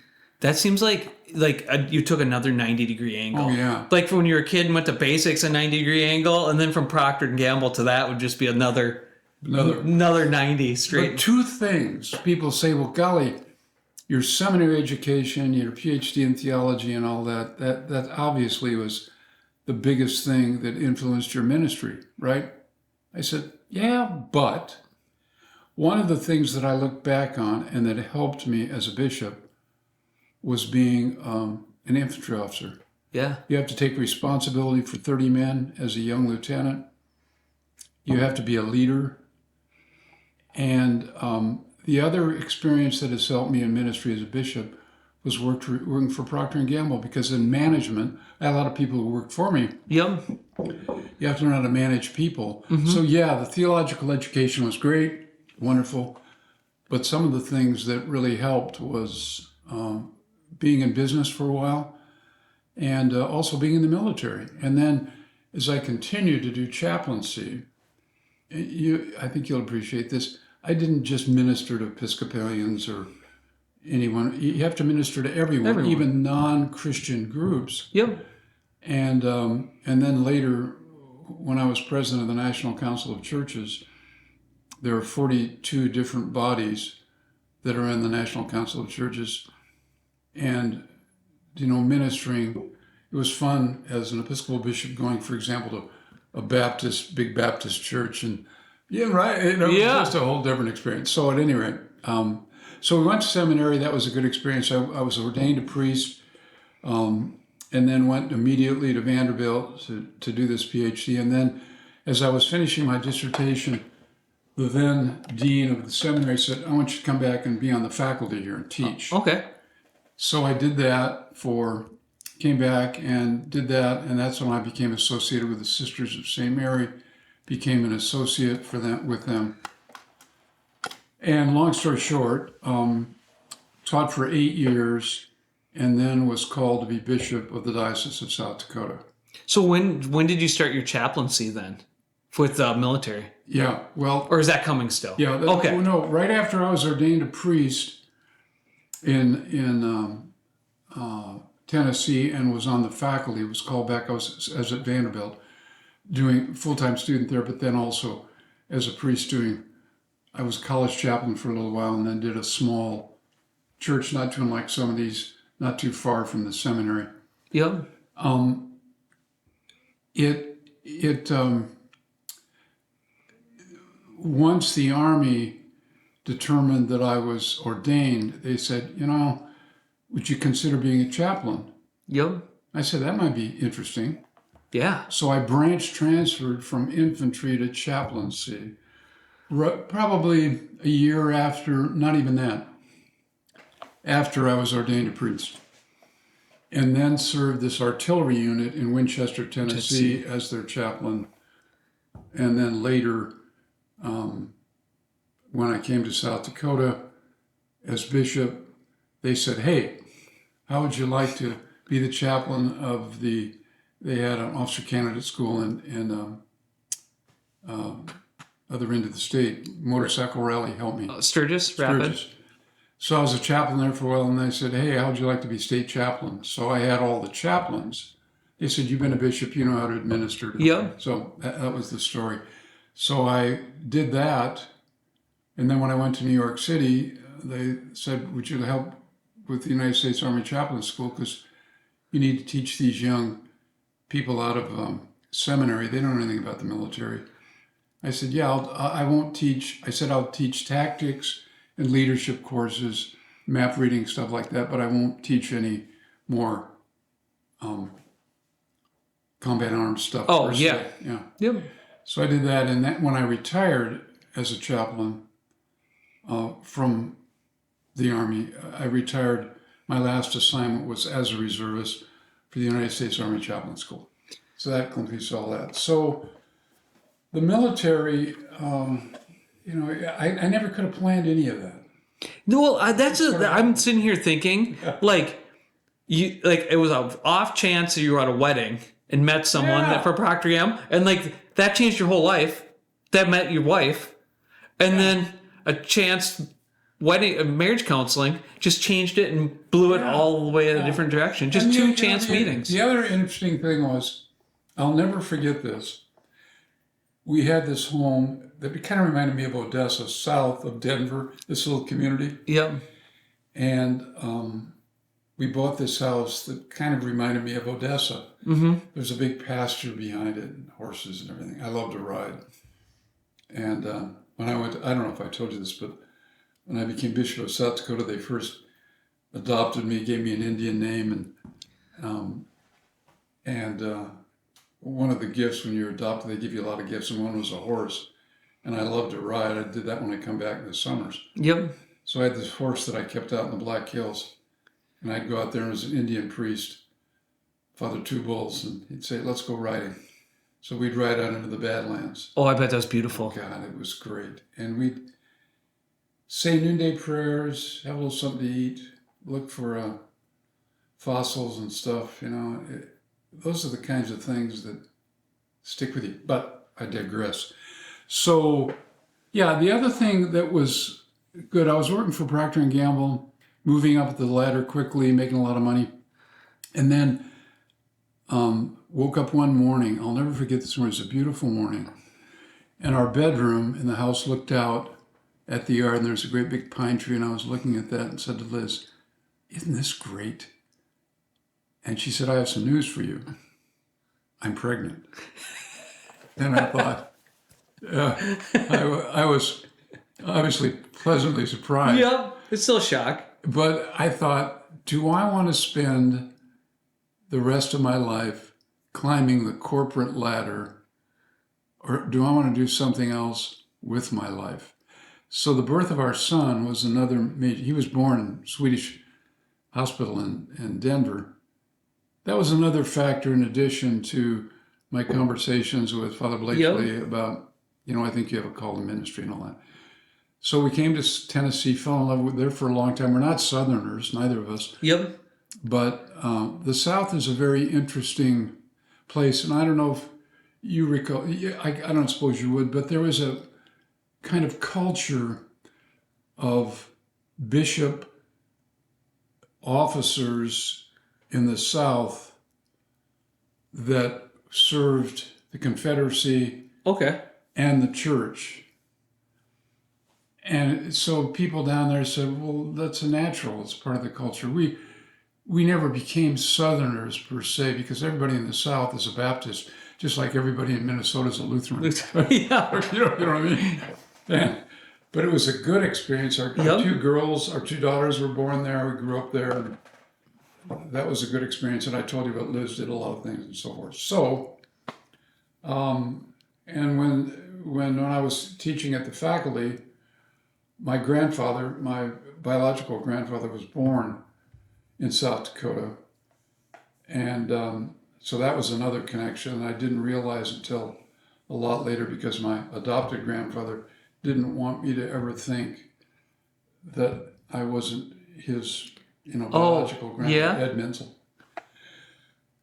That seems like you took another 90-degree angle. Oh, yeah. Like when you were a kid and went to basics, a 90-degree angle, and then from Procter and Gamble to that would just be another 90 straight. But two things. People say, well, golly, your seminary education, your PhD in theology and all that obviously was the biggest thing that influenced your ministry, right? I said, yeah, but one of the things that I look back on and that helped me as a bishop was being an infantry officer. Yeah. You have to take responsibility for 30 men as a young lieutenant. You have to be a leader. And the other experience that has helped me in ministry as a bishop was working for Procter and Gamble, because in management, I had a lot of people who worked for me. Yep. You have to learn how to manage people. So yeah, the theological education was great, wonderful. But some of the things that really helped was being in business for a while, and also being in the military. And then as I continued to do chaplaincy, I think you'll appreciate this, I didn't just minister to Episcopalians or anyone. You have to minister to everyone. Even non-Christian groups. Yep. And then later, when I was president of the National Council of Churches, there are 42 different bodies that are in the National Council of Churches. And, ministering, it was fun as an Episcopal bishop going, for example, to a big Baptist church. And yeah, right. It was just a whole different experience. So at any rate, so we went to seminary. That was a good experience. I was ordained a priest, and then went immediately to Vanderbilt to do this PhD. And then as I was finishing my dissertation, the then dean of the seminary said, I want you to come back and be on the faculty here and teach. Okay. So I did that came back and did that, and that's when I became associated with the Sisters of St. Mary, became an associate with them. And long story short, taught for 8 years, and then was called to be bishop of the Diocese of South Dakota. So when did you start your chaplaincy then with the military? Yeah, well... Or is that coming still? Yeah, okay. Well, no, right after I was ordained a priest in Tennessee and was on the faculty, was called back. I was at Vanderbilt doing full-time student there, but then also as a priest I was college chaplain for a little while, and then did a small church not too unlike some of these, not too far from the seminary. Yep. Once the Army determined that I was ordained, they said, would you consider being a chaplain? Yep. I said, that might be interesting. Yeah. So I branch transferred from infantry to chaplaincy, probably a year after, not even that, after I was ordained a priest. And then served this artillery unit in Winchester, Tennessee as their chaplain. And then later, when I came to South Dakota as bishop, they said, hey, how would you like to be the chaplain of they had an officer candidate school in other end of the state, motorcycle rally, help me. Sturgis, Rapid. So I was a chaplain there for a while, and they said, hey, how would you like to be state chaplain? So I had all the chaplains. They said, you've been a bishop, you know how to administer. Yeah. So that was the story. So I did that, and then when I went to New York City, they said, would you help with the United States Army Chaplain School, because you need to teach these young people out of seminary. They don't know anything about the military. I said, yeah, I won't teach. I said, I'll teach tactics and leadership courses, map reading, stuff like that, but I won't teach any more combat arms stuff. Oh, yeah. Yeah. Yep. So I did that, and when I retired as a chaplain from the Army, I retired. My last assignment was as a reservist for the United States Army Chaplain School. So that completes all that. So the military, I never could have planned any of that. No, well, I'm sitting here thinking, it was an off chance that you were at a wedding and met someone that for Procter Gamble, and that changed your whole life. That met your wife, and then a chance wedding marriage counseling, just changed it and blew it all the way in a different direction. Just And two chance the, meetings. The other interesting thing was, I'll never forget this. We had this home that kind of reminded me of Odessa, south of Denver, this little community. Yep. And we bought this house that kind of reminded me of Odessa. Mm-hmm. There's a big pasture behind it, and horses and everything. I love to ride. And when I went, I don't know if I told you this, but when I became Bishop of South Dakota, they first adopted me, gave me an Indian name, and one of the gifts when you're adopted, they give you a lot of gifts, and one was a horse. And I love to ride. I did that when I come back in the summers. Yep. So I had this horse that I kept out in the Black Hills, and I'd go out there and as an Indian priest, father two bulls, and he'd say, "Let's go riding." So we'd ride out into the Badlands. Oh, I bet that was beautiful. God, it was great. And we'd say noonday prayers, have a little something to eat, look for fossils and stuff. Those are the kinds of things that stick with you. But I digress. So, yeah, the other thing that was good, I was working for Procter & Gamble, moving up the ladder quickly, making a lot of money. And then woke up one morning. I'll never forget this morning. It was a beautiful morning. And our bedroom in the house looked out at the yard, and there's a great big pine tree. And I was looking at that and said to Liz, "Isn't this great?" And she said, "I have some news for you. I'm pregnant." And I thought, I was obviously pleasantly surprised. Yep. It's still a shock. But I thought, do I want to spend the rest of my life climbing the corporate ladder, or do I want to do something else with my life? So the birth of our son was another major. He was born in a Swedish hospital in Denver. That was another factor in addition to my conversations with Father Blakely about, I think you have a call to ministry and all that. So we came to Tennessee, fell in love with there for a long time. We're not Southerners, neither of us. Yep. But the South is a very interesting place. And I don't know if you recall, I don't suppose you would, but there was a kind of culture of bishop officers in the South that served the Confederacy and the church. And so people down there said, well, that's a natural. It's part of the culture. We never became Southerners per se, because everybody in the South is a Baptist, just like everybody in Minnesota is a Lutheran. Yeah. You know what I mean? But it was a good experience. Our two daughters were born there. We grew up there. And that was a good experience. And I told you about Liz did a lot of things and so forth. So, and when I was teaching at the faculty, my biological grandfather was born in South Dakota. And so that was another connection. I didn't realize until a lot later, because my adopted grandfather didn't want me to ever think that I wasn't his, biological grandfather, Ed Menzel.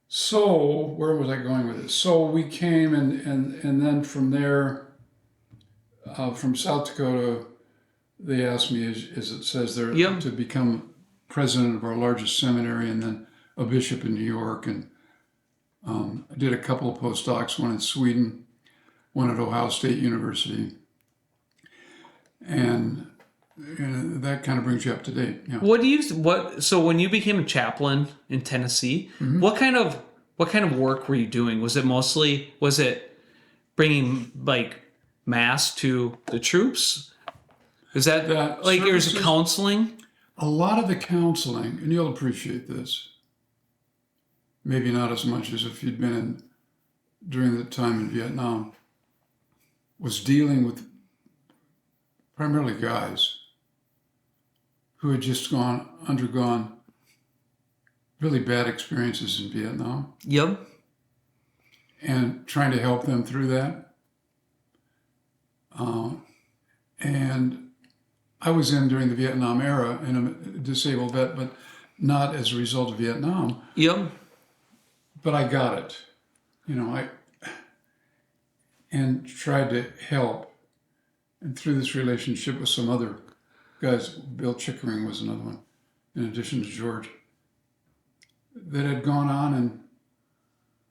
So where was I going with it? So we came and then from there, from South Dakota, they asked me, as it says there, to become president of our largest seminary and then a bishop in New York. And I did a couple of postdocs, one in Sweden, one at Ohio State University. And that kind of brings you up to date. Yeah. So when you became a chaplain in Tennessee, what kind of work were you doing? Was it bringing like mass to the troops? Is that there's counseling? A lot of the counseling, and you'll appreciate this, maybe not as much as if you'd been during the time in Vietnam, was dealing with primarily guys who had just undergone really bad experiences in Vietnam. Yep. And trying to help them through that. And I was in during the Vietnam era, and I'm a disabled vet, but not as a result of Vietnam. Yep. But I got it. And tried to help. And through this relationship with some other guys, Bill Chickering was another one, in addition to George, that had gone on and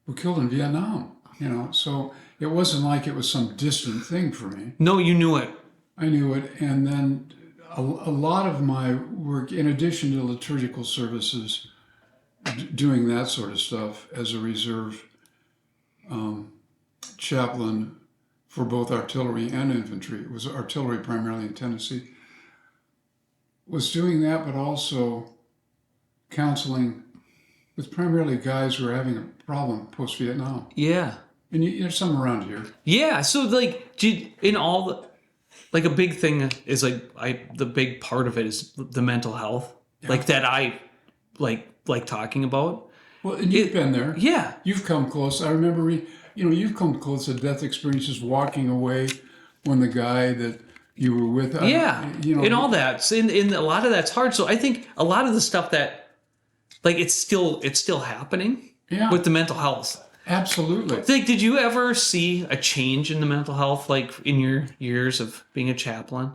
were killed in Vietnam, So it wasn't like it was some distant thing for me. No, you knew it. I knew it. And then a lot of my work, in addition to liturgical services, doing that sort of stuff as a reserve chaplain for both artillery and infantry. It was artillery primarily in Tennessee. Was doing that, but also counseling with primarily guys who are having a problem post-Vietnam. Yeah. And there's some around here. Yeah. So like, in all the, like a big thing is like the big part of it is the mental health, like that I like talking about. Well, and you've been there. Yeah. You've come close. I remember, you've come close to death experiences, walking away when the guy that you were with. And all that. So in a lot of that's hard. So I think a lot of the stuff that, like, it's still happening with the mental health. Absolutely. Like, did you ever see a change in the mental health, like in your years of being a chaplain?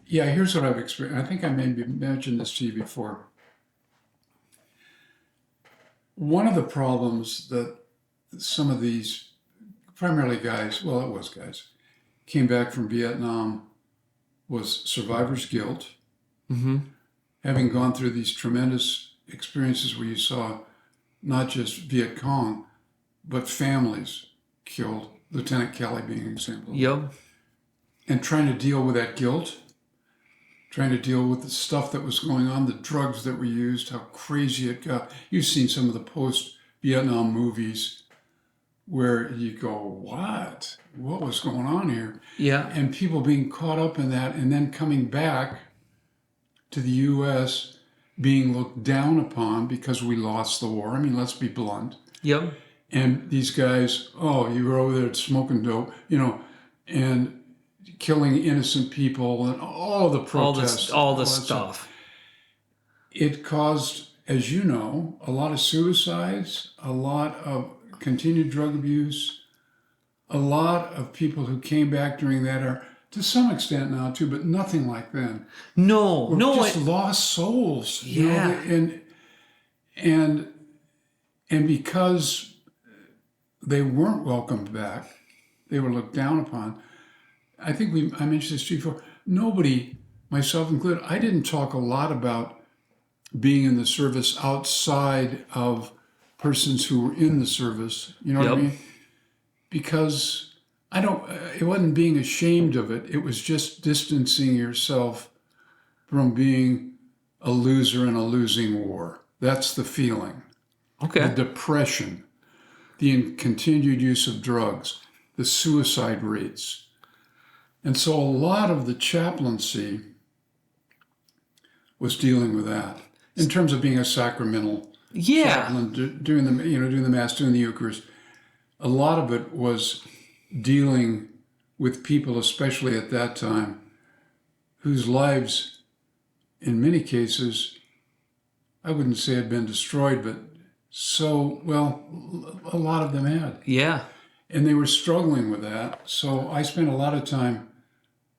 Yeah, here's what I've experienced. I think I maybe mentioned this to you before. One of the problems that some of these, primarily guys, well, it was guys, came back from Vietnam was survivor's guilt. Mm-hmm. Having gone through these tremendous experiences where you saw not just Viet Cong, but families killed, Lieutenant Kelly being an example. Yep. And trying to deal with that guilt, trying to deal with the stuff that was going on, the drugs that were used, how crazy it got. You've seen some of the post-Vietnam movies where you go, what? What was going on here? Yeah. And people being caught up in that and then coming back to the U.S. being looked down upon because we lost the war. I mean, let's be blunt. Yep. And these guys, oh, you were over there smoking dope, and killing innocent people and all the protests. All the stuff. It caused, as you know, a lot of suicides, a lot of continued drug abuse, a lot of people who came back during that era, to some extent now too, but nothing like then. No. Just lost souls. Yeah. And because they weren't welcomed back, they were looked down upon. I think I mentioned this to you before. Nobody, myself included, I didn't talk a lot about being in the service outside of persons who were in the service. You know what I mean? Because it wasn't being ashamed of it. It was just distancing yourself from being a loser in a losing war. That's the feeling. Okay. The depression, the continued use of drugs, the suicide rates. And so a lot of the chaplaincy was dealing with that in terms of being a sacramental chaplain, doing the Mass, doing the Eucharist. A lot of it was dealing with people, especially at that time, whose lives, in many cases, I wouldn't say had been destroyed, but a lot of them had. Yeah. And they were struggling with that. So I spent a lot of time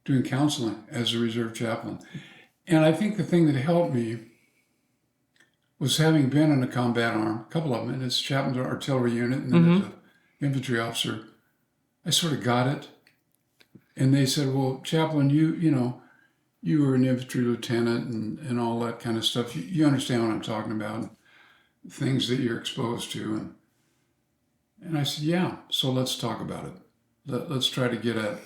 doing counseling as a reserve chaplain. And I think the thing that helped me was having been in a combat arm, a couple of them, as chaplain to artillery unit and then as an infantry officer, I sort of got it. And they said, well, chaplain, you were an infantry lieutenant and all that kind of stuff. You understand what I'm talking about, things that you're exposed to. And I said, yeah, so let's talk about it. Let's try to get at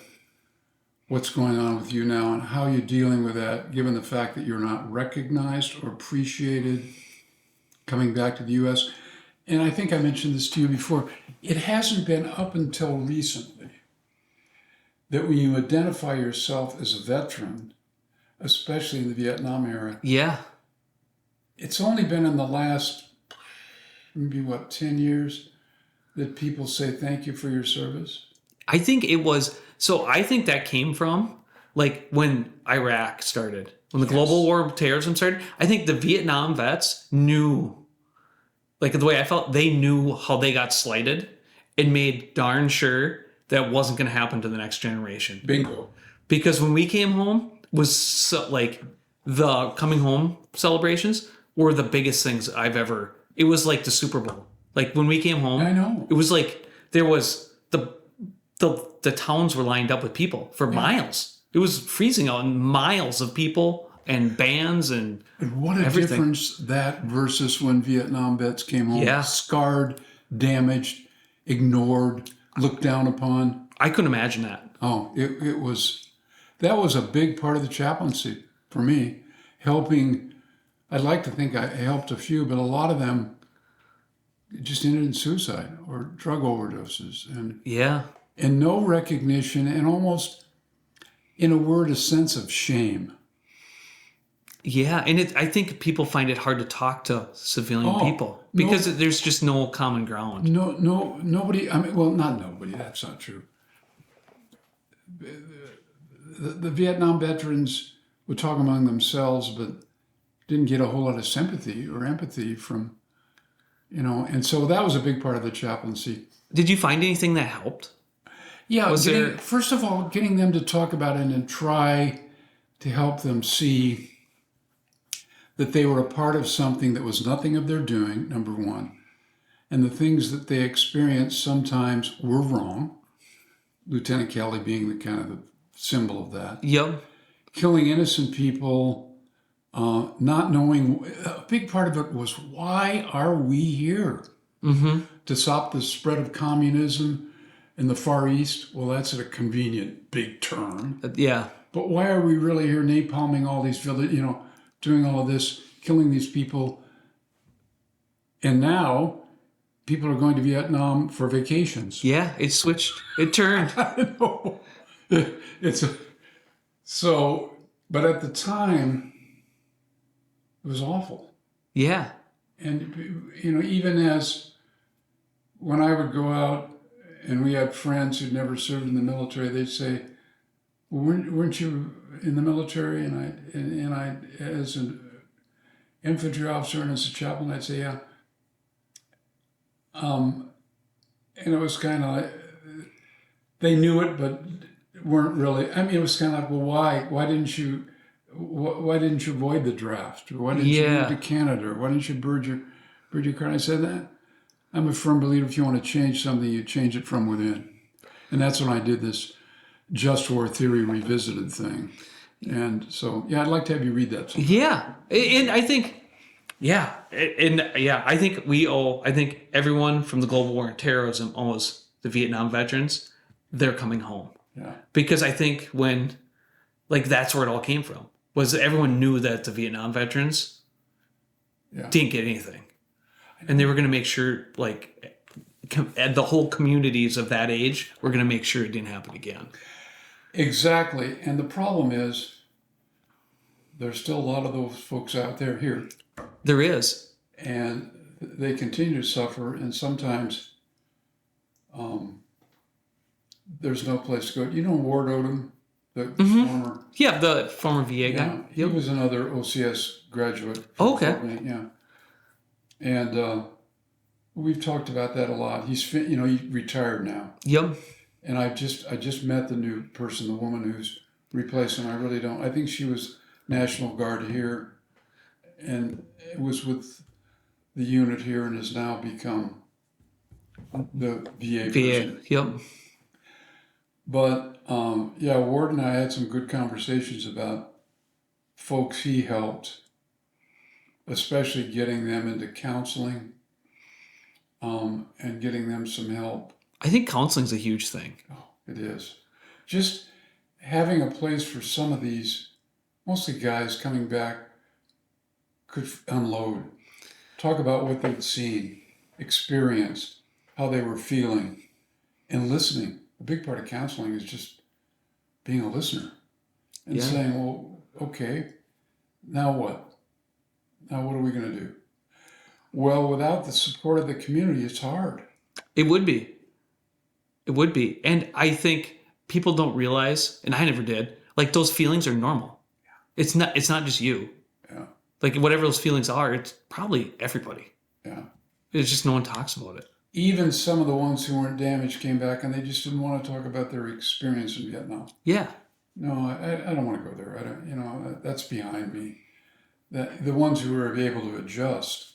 what's going on with you now and how you're dealing with that, given the fact that you're not recognized or appreciated coming back to the U.S. And I think I mentioned this to you before. It hasn't been up until recently that when you identify yourself as a veteran, especially in the Vietnam era, it's only been in the last, maybe 10 years that people say thank you for your service. I think I think that came from like when Iraq started, when the global war of terrorism started. I think the Vietnam vets knew, like the way I felt, they knew how they got slighted and made darn sure that wasn't going to happen to the next generation. Bingo. Because when we came home, was so, like the coming home celebrations were the biggest things I've ever. It was like the Super Bowl. Like when we came home, I know. it was like there was the towns were lined up with people for miles. It was freezing out, and miles of people and bands and What a everything. difference that versus when Vietnam vets came home, Yeah. scarred, damaged, ignored, looked down upon. I couldn't imagine that. Oh, that was a big part of the chaplaincy for me, helping. I'd like to think I helped a few, but a lot of them just ended in suicide or drug overdoses, Yeah. and no recognition, and almost, in a word, a sense of shame. Yeah, and I think people find it hard to talk to civilian Oh, people because there's just no common ground. Nobody. I mean, well, not nobody. That's not true. The Vietnam veterans would talk among themselves, but didn't get a whole lot of sympathy or empathy from, and so that was a big part of the chaplaincy. Did you find anything that helped? Yeah, Was there- first of all, getting them to talk about it and try to help them see that they were a part of something that was nothing of their doing, number one, and the things that they experienced sometimes were wrong. Lieutenant Kelly being the kind of the symbol of that. Yep. Killing innocent people, not knowing. A big part of it was, why are we here? Mm-hmm. To stop the spread of communism in the Far East? Well, that's a convenient big term. Yeah. But why are we really here napalming all these villages, doing all of this, killing these people? And now people are going to Vietnam for vacations. Yeah, it switched. It turned. I know. But at the time, it was awful. Yeah. And, even as when I would go out and we had friends who'd never served in the military, they'd say, well, weren't you in the military? And I, as an infantry officer and as a chaplain, I'd say, yeah. And it was kind of like, they knew it, but weren't really. I mean, it was kind of like, well, why? Why didn't you avoid the draft? Or why didn't you move to Canada? Or why didn't you bird your car? And I said that. I'm a firm believer if you want to change something, you change it from within. And that's when I did this Just War Theory Revisited thing. And so, yeah, I'd like to have you read that sometime. Yeah. And I think, I think everyone from the global war on terrorism owes the Vietnam veterans, they're coming home. Yeah. Because I think that's where it all came from, was everyone knew that the Vietnam veterans didn't get anything. And they were going to make sure, the whole communities of that age were going to make sure it didn't happen again. Exactly. And the problem is, there's still a lot of those folks out there here. There is. And they continue to suffer, and sometimes there's no place to go. Ward Odom, the former... Yeah, the former VA guy. Yeah, he was another OCS graduate. Okay. Yeah. And we've talked about that a lot. He's retired now. Yep. And I just met the new person, the woman who's replacing him. I really don't. I think she was National Guard here, and it was with the unit here, and has now become the VA person. Yep. But Ward and I had some good conversations about folks he helped, especially getting them into counseling, and getting them some help. I think counseling's a huge thing. Oh, it is. Just having a place for some of these, mostly guys coming back, could unload. Talk about what they'd seen, experienced, how they were feeling, and listening. A big part of counseling is just being a listener and saying, well, okay, now what? Now what are we going to do? Well, without the support of the community, it's hard. It would be. It would be. And I think people don't realize, and I never did, those feelings are normal. Yeah. It's not just you. Yeah. Whatever those feelings are, it's probably everybody. Yeah. It's just no one talks about it. Even some of the ones who weren't damaged came back and they just didn't want to talk about their experience in Vietnam. Yeah. No, I don't want to go there. I don't, that's behind me. That the ones who are able to adjust,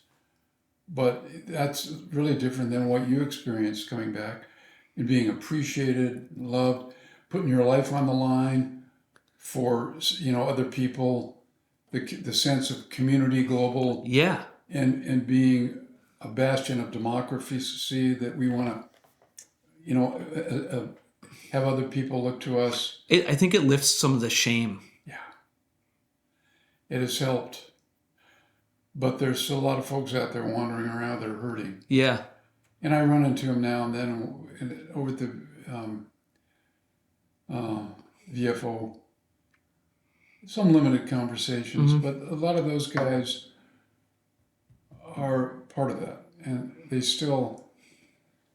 but that's really different than what you experienced coming back and being appreciated, loved, putting your life on the line for, other people, the sense of community, global, Yeah. and being a bastion of democracy that we want to, have other people look to us. I think it lifts some of the shame. Yeah, it has helped. But there's still a lot of folks out there wandering around that are hurting. Yeah. And I run into them now and then over at the VFO. Some limited conversations, but a lot of those guys are part of that. And they still,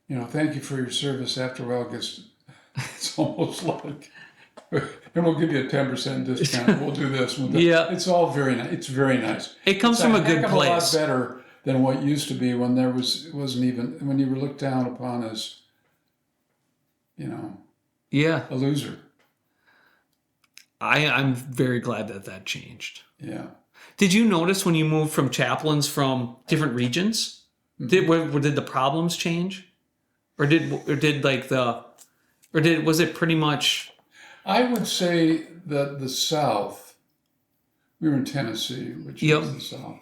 thank you for your service. After a while, it's almost like, and we'll give you a 10% discount. We'll do this. Yeah. It's all very nice. It's very nice. It comes from a good place. A lot better than what used to be when wasn't even, when you were looked down upon as, Yeah. a loser. I'm very glad that changed. Yeah. Did you notice when you moved from chaplains from different regions? Did the problems change? Or was it pretty much? I would say that the South, we were in Tennessee, which is the South,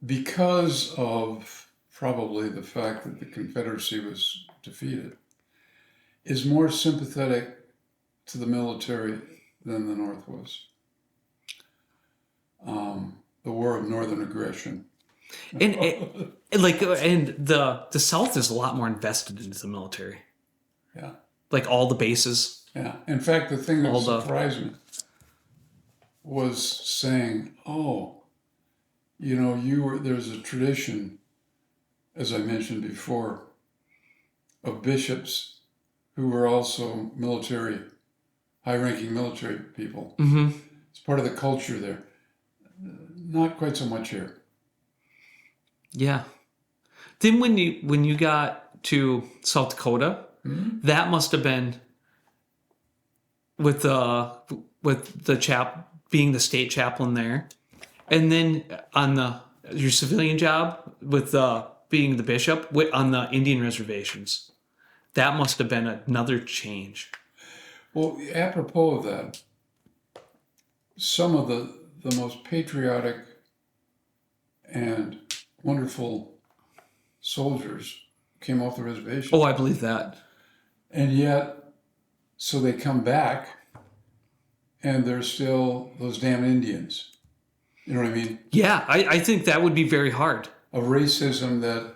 because of probably the fact that the Confederacy was defeated, is more sympathetic to the military than the North was. The War of Northern Aggression. And the South is a lot more invested into the military. Yeah. Like all the bases. Yeah. In fact, the thing that surprised me was saying, there's a tradition, as I mentioned before, of bishops who were also high-ranking military people. Mm-hmm. It's part of the culture there. Not quite so much here. Yeah. Then when you got to South Dakota, that must have been with the being the state chaplain there, and then on your civilian job with being the bishop on the Indian reservations. That must have been another change. Well, apropos of that, some of the most patriotic and wonderful soldiers came off the reservation. Oh, I believe that. And yet, so they come back, and they're still those damn Indians. You know what I mean? Yeah, I think that would be very hard. A racism that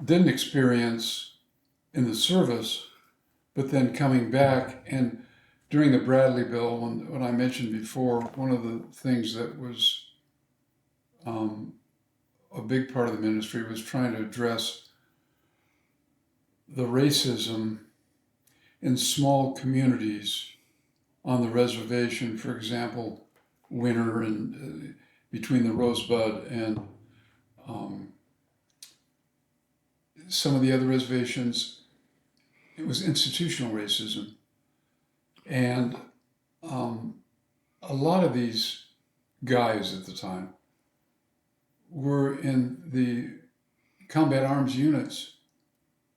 didn't experience in the service, but then coming back. And during the Bradley Bill, when I mentioned before, one of the things that was a big part of the ministry was trying to address the racism in small communities on the reservation. For example, Winter and between the Rosebud and some of the other reservations, it was institutional racism. And a lot of these guys at the time were in the combat arms units,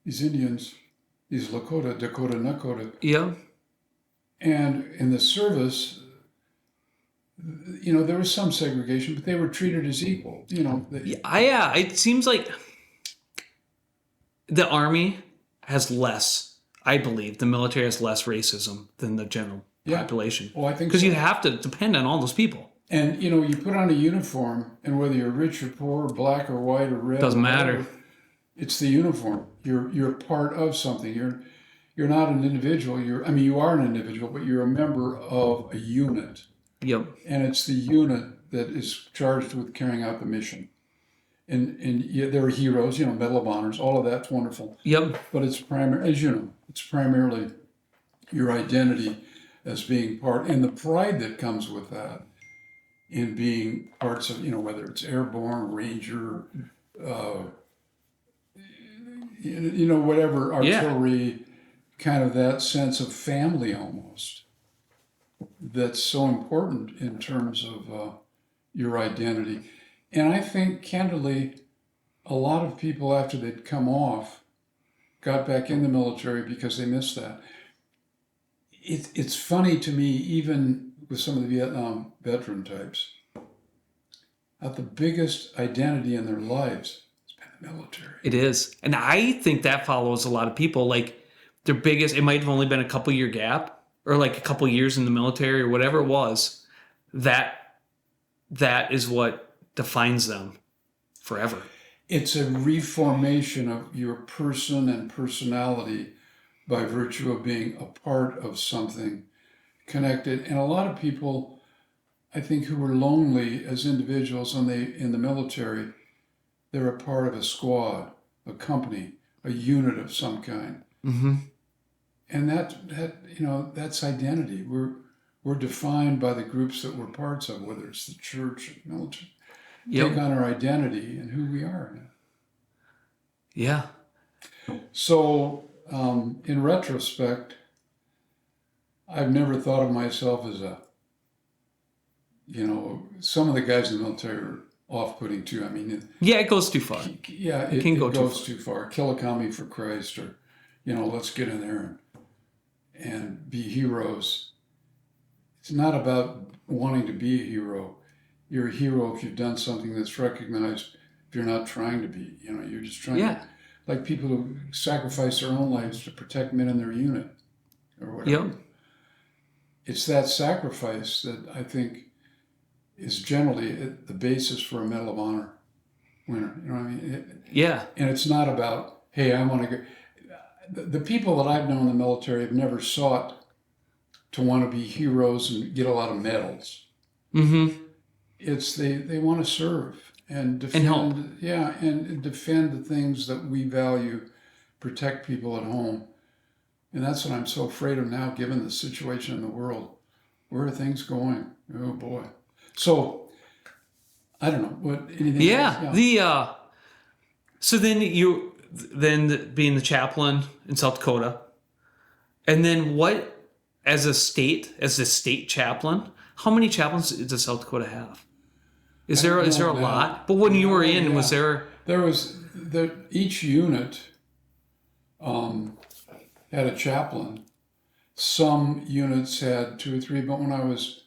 these Indians, these Lakota, Dakota, Nakota. Yeah. And in the service, there was some segregation, but they were treated as equal. Yeah, it seems like the Army has less, I believe, the military has less racism than the general population. Well, I think because you have to depend on all those people. And, you put on a uniform, and whether you're rich or poor, black or white or red. Doesn't matter. It's the uniform. You're part of something. You're not an individual. You are an individual, but you're a member of a unit. Yep. And it's the unit that is charged with carrying out the mission. And there are heroes, Medal of Honors, all of that's wonderful. Yep. But it's it's primarily your identity as being part, and the pride that comes with that in being parts of, whether it's airborne, ranger, whatever, artillery, kind of that sense of family almost that's so important in terms of your identity. And I think, candidly, a lot of people after they'd come off got back in the military because they missed that. It's funny to me, even with some of the Vietnam veteran types, that the biggest identity in their lives has been the military. It is. And I think that follows a lot of people. Like their biggest, it might have only been a couple year gap or like a couple years in the military or whatever it was. That is what defines them forever. It's a reformation of your person and personality by virtue of being a part of something connected. And a lot of people, I think, who were lonely as individuals when they in the military, they're a part of a squad, a company, a unit of some kind. Mm-hmm. And that that's identity. We're defined by the groups that we're parts of, whether it's the church or the military. Yep. Take on our identity and who we are. Yeah. So, in retrospect, I've never thought of myself as some of the guys in the military are off-putting too. I mean, Yeah, it goes too far. yeah, It can go too goes far. too far. Kill a commie for Christ, or, let's get in there and be heroes. It's not about wanting to be a hero. You're a hero if you've done something that's recognized. If you're not trying to be, you're just trying Yeah. to, like people who sacrifice their own lives to protect men in their unit or whatever. Yep. It's that sacrifice that I think is generally the basis for a Medal of Honor winner. You know what I mean? Yeah. And it's not about, hey, I want to go. The people that I've known in the military have never sought to want to be heroes and get a lot of medals. Mm-hmm. It's they want to serve and defend, help. yeah, and defend the things that we value, protect people at home. And that's what I'm so afraid of now, given the situation in the world. Where are things going? Oh boy. So I don't know what anything. Yeah. else? So then being the chaplain in South Dakota, and then what as the state chaplain? How many chaplains does South Dakota have? Is there a lot? But when you were in, was there? There was each unit had a chaplain. Some units had 2 or 3, but when I was,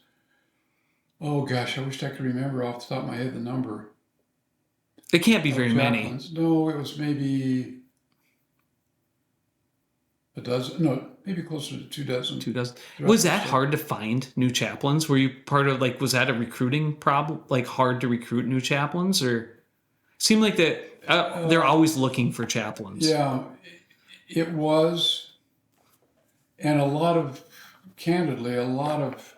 oh gosh, I wish I could remember off the top of my head the number. It can't be very many. Chaplains. No, it was maybe a dozen. No, maybe closer to 2 dozen. 2 dozen. Was that hard to find new chaplains? Were you part of was that a recruiting problem? Like hard to recruit new chaplains, or seemed like that they're always looking for chaplains? Yeah, it was. And candidly, a lot of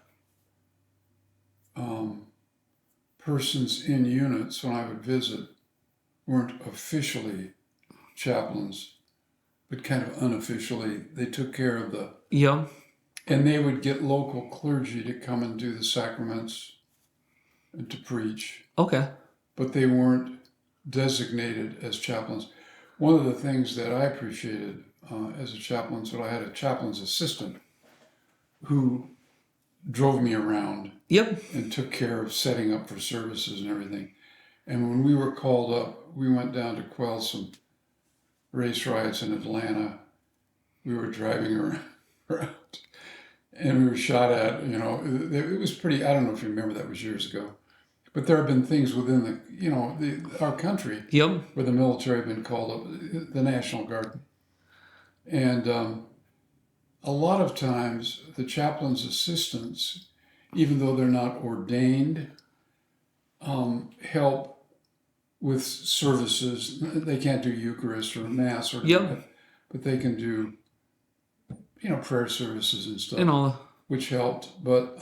persons in units when I would visit weren't officially chaplains, but kind of unofficially. They took care of Yeah. and they would get local clergy to come and do the sacraments and to preach, Okay. but they weren't designated as chaplains. One of the things that I appreciated as a chaplain, so I had a chaplain's assistant who drove me around Yep. and took care of setting up for services and everything. And when we were called up, we went down to quell some race riots in Atlanta. We were driving around and we were shot at, it was pretty, I don't know if you remember, that was years ago. But there have been things within our country Yep. where the military have been called up, the National Guard. And a lot of times the chaplain's assistants, even though they're not ordained, help with services. They can't do Eucharist or Mass or Yep. but they can do, prayer services and stuff, And all. which helped. But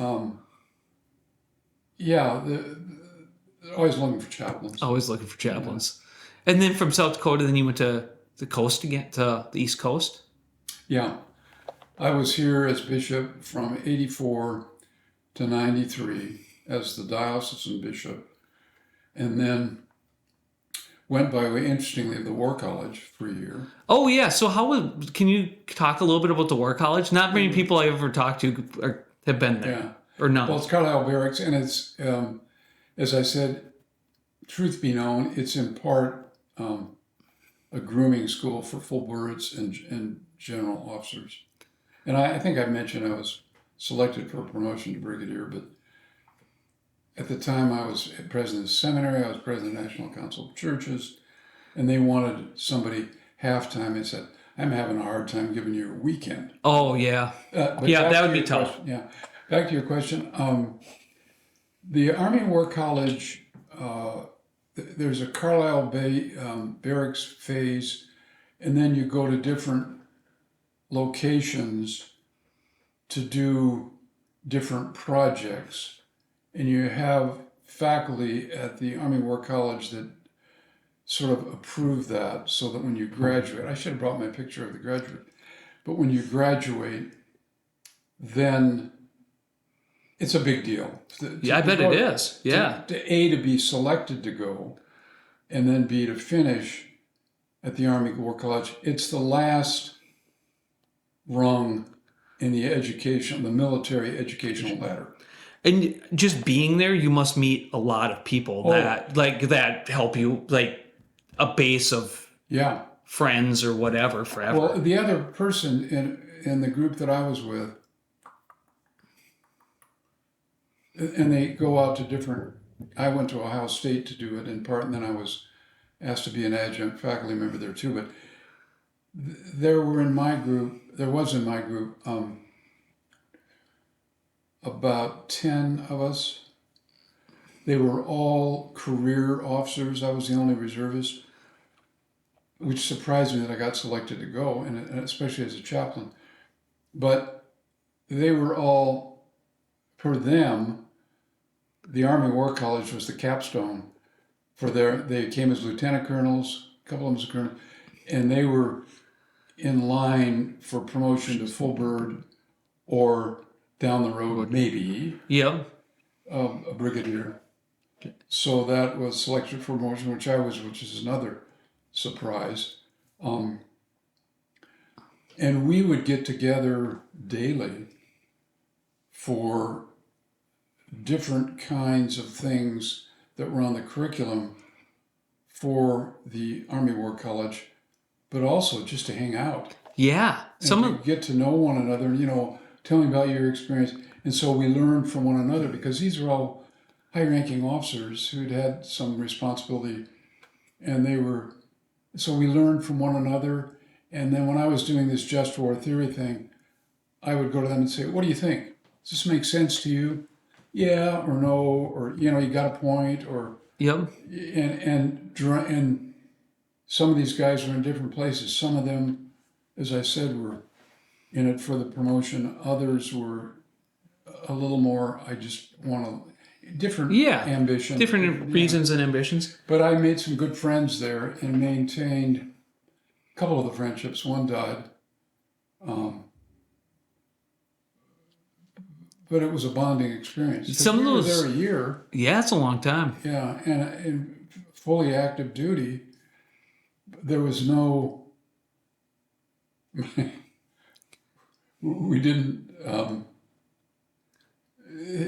yeah, they're always looking for chaplains. Always looking for chaplains. Yeah. And then from South Dakota, then you went to the coast again, to the East Coast? Yeah. I was here as bishop from 84 to 93 as the diocesan bishop. And then went by, interestingly, the War College for a year. Oh yeah. So can you talk a little bit about the War College? Not many people I've ever talked to have been there, Yeah. or none. Well, it's Carlisle Barracks, and it's, as I said, truth be known, it's in part a grooming school for full birds and general officers. And I think I mentioned I was selected for a promotion to brigadier, but at the time I was president of the seminary, I was president of the National Council of Churches, and they wanted somebody half-time and said, I'm having a hard time giving you a weekend. Oh yeah. But Yeah, back that to would be your tough. question. Yeah. Back to your question. The Army War College, there's a Carlisle Bay barracks phase, and then you go to different locations to do different projects. And you have faculty at the Army War College that sort of approve that, so that when you graduate, I should have brought my picture of the graduate, but when you graduate, then it's a big deal. Yeah, I bet it is. Yeah. To be selected to go, and then B, to finish at the Army War College. It's the last rung in the military educational ladder. And just being there, you must meet a lot of people that help you, like a base of friends or whatever forever. Well, the other person in the group that I was with, and they go out to different. I went to Ohio State to do it in part, and then I was asked to be an adjunct faculty member there too. But there was in my group about 10 of us. They were all career officers. I was the only reservist, which surprised me that I got selected to go, and especially as a chaplain. But they were all, for them, the Army War College was the capstone for they came as lieutenant colonels, a couple of them as colonels, and they were in line for promotion to full bird or down the road, maybe, a brigadier. So that was selected for promotion, which is another surprise. And we would get together daily for different kinds of things that were on the curriculum for the Army War College, but also just to hang out. Yeah. And get to know one another, tell me about your experience. And so we learned from one another, because these are all high-ranking officers who'd had some responsibility, and so we learned from one another. And then when I was doing this just war theory thing, I would go to them and say, what do you think? Does this make sense to you? Yeah or no, or, you got a point, or, and some of these guys were in different places. Some of them, as I said, were in it for the promotion. Others were a little more, I just want to, different ambition. Different reasons and ambitions. But I made some good friends there and maintained a couple of the friendships. One died. But it was a bonding experience. Some of those, there a year. Yeah, it's a long time. Yeah, and in fully active duty, there was no. We didn't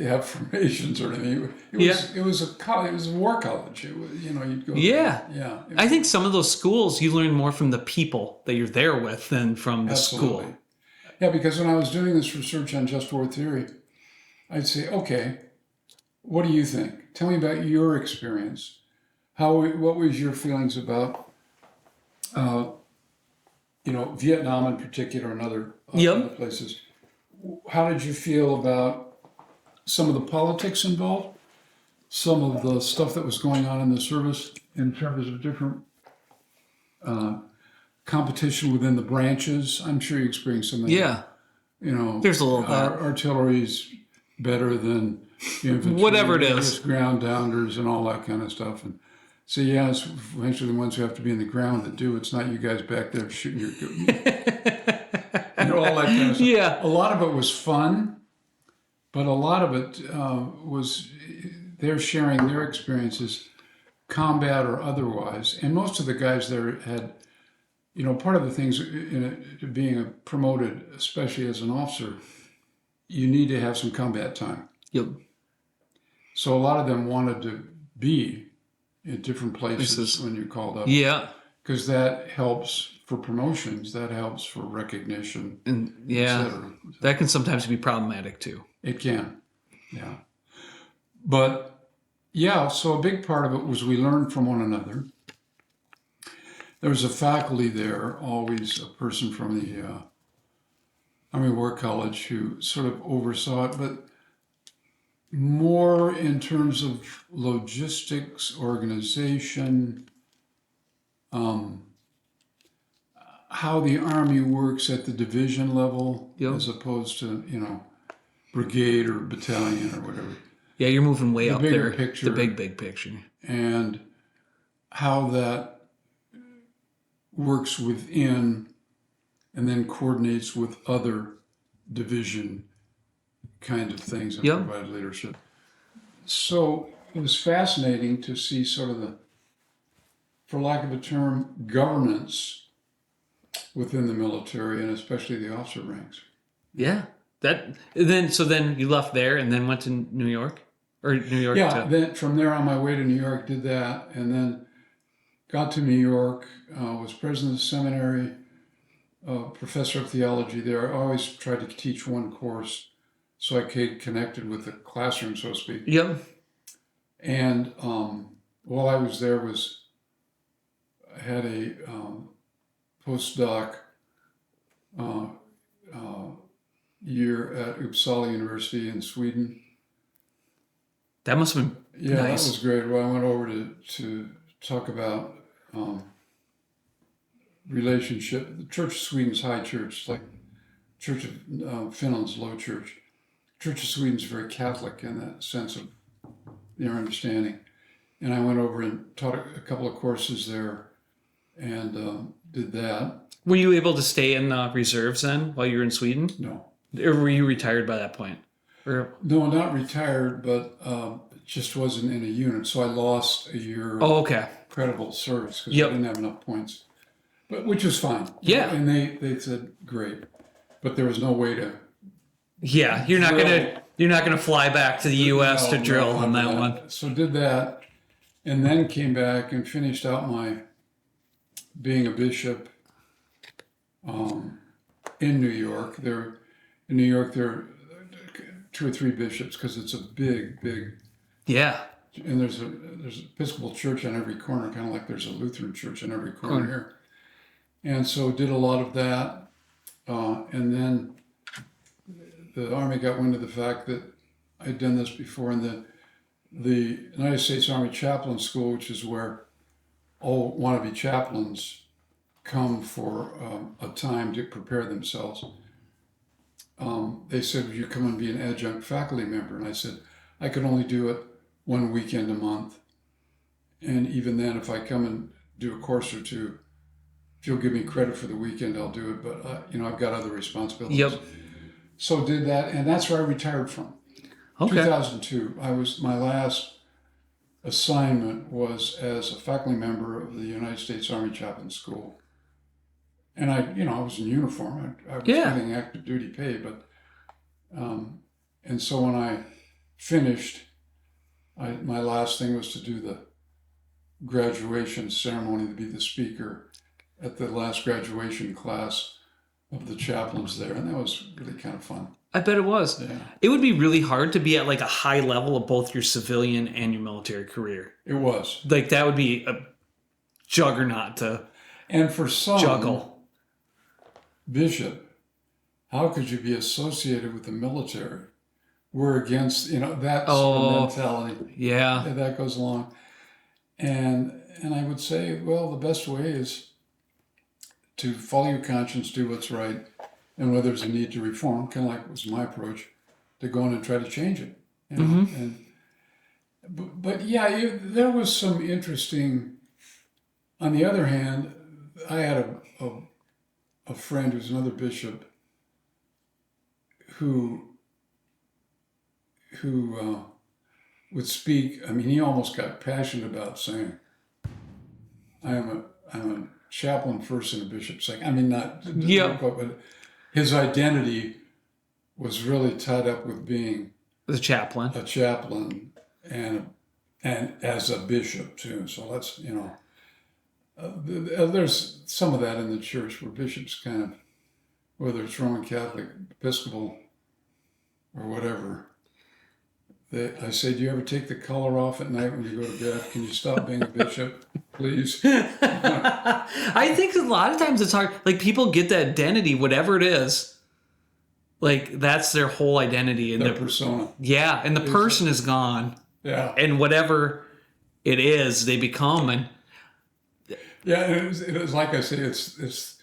have formations or anything. It was a college. It was a war college. It was, you'd go. Yeah. I think some of those schools you learn more from the people that you're there with than from the school. Yeah, because when I was doing this research on just war theory, I'd say, okay, what do you think? Tell me about your experience. What was your feelings about, Vietnam in particular and other places? How did you feel about some of the politics involved? Some of the stuff that was going on in the service in terms of different competition within the branches? I'm sure you experienced some of that. Yeah. There's a little artillery's better than infantry, whatever it is, ground downers and all that kind of stuff. And so it's eventually the ones who have to be in the ground that do. It's not you guys back there shooting your all that kind of stuff. Yeah. A lot of it was fun, but a lot of it was they're sharing their experiences combat or otherwise. And most of the guys there had, part of the things being promoted, especially as an officer, you need to have some combat time. Yep. So a lot of them wanted to be in different places when you're called up. Yeah. Because that helps for promotions, that helps for recognition, And etc. that can sometimes be problematic too. It can, yeah. But yeah, so a big part of it was we learned from one another. There was a faculty there, always a person from the Army War College who sort of oversaw it, but more in terms of logistics, organization, how the Army works at the division level, as opposed to, brigade or battalion or whatever. Yeah, you're moving way The up bigger there. picture. The big picture. And how that works within and then coordinates with other division kind of things and provide leadership. So it was fascinating to see sort of the, for lack of a term, governance within the military and especially the officer ranks. Yeah. Then you left there and then went to New York? Or New York? Yeah, then from there on my way to New York, did that, and then got to New York, was president of the seminary, professor of theology there. I always tried to teach one course so I connected with the classroom, so to speak. Yep. And while I was there, I had a postdoc year at Uppsala University in Sweden. That must have been nice. That was great. Well, I went over to talk about relationship. The Church of Sweden's high church, like Church of Finland's low church. Church of Sweden's very Catholic in that sense of their understanding. And I went over and taught a couple of courses there and did that. Were you able to stay in reserves then while you were in Sweden? No. Or were you retired by that point? Or... No, not retired, but just wasn't in a unit. So I lost a year of credible service because I didn't have enough points, which was fine. Yeah. And they said, great. But there was no way to... Yeah, you're not gonna fly back to the U.S. to drill on that one. So did that, and then came back and finished out my being a bishop in New York. There are 2 or 3 bishops because it's a big. Yeah. And there's an Episcopal church on every corner, kind of like there's a Lutheran church on every corner here. And so did a lot of that, and then the Army got wind of the fact that I'd done this before, and the United States Army Chaplain School, which is where all wannabe chaplains come for a time to prepare themselves. They said, would you come and be an adjunct faculty member? And I said, I could only do it 1 weekend a month. And even then, if I come and do a course or two, if you'll give me credit for the weekend, I'll do it. But, I've got other responsibilities. Yep. So did that, and that's where I retired from. Okay. 2002. My last assignment was as a faculty member of the United States Army Chaplain School. And I was in uniform. I was getting active duty pay, but, and so when I finished, my last thing was to do the graduation ceremony, to be the speaker at the last graduation class of the chaplains there, and that was really kind of fun. I bet it was. Yeah. It would be really hard to be at like a high level of both your civilian and your military career. It was. Like that would be a juggernaut to and for some juggle. Bishop, how could you be associated with the military? We're against, that's the mentality. Yeah. That goes along. And I would say, well, the best way is to follow your conscience, do what's right, and whether there's a need to reform, kind of like was my approach, to go in and try to change it. But yeah, there was some interesting. On the other hand, I had a friend who's another bishop who would speak. I mean, he almost got passionate about saying, I'm a chaplain first and a bishop second. I mean, not, Yeah. but his identity was really tied up with being The chaplain. a chaplain and as a bishop too. So that's, there's some of that in the church where bishops kind of, whether it's Roman Catholic, Episcopal, or whatever, I say, do you ever take the collar off at night when you go to bed? Can you stop being a bishop, please? I think a lot of times it's hard. Like, people get the identity, whatever it is. Like, that's their whole identity. And The persona. Yeah, and the person is gone. Yeah. And whatever it is, they become. And Yeah, and it was like I say, it's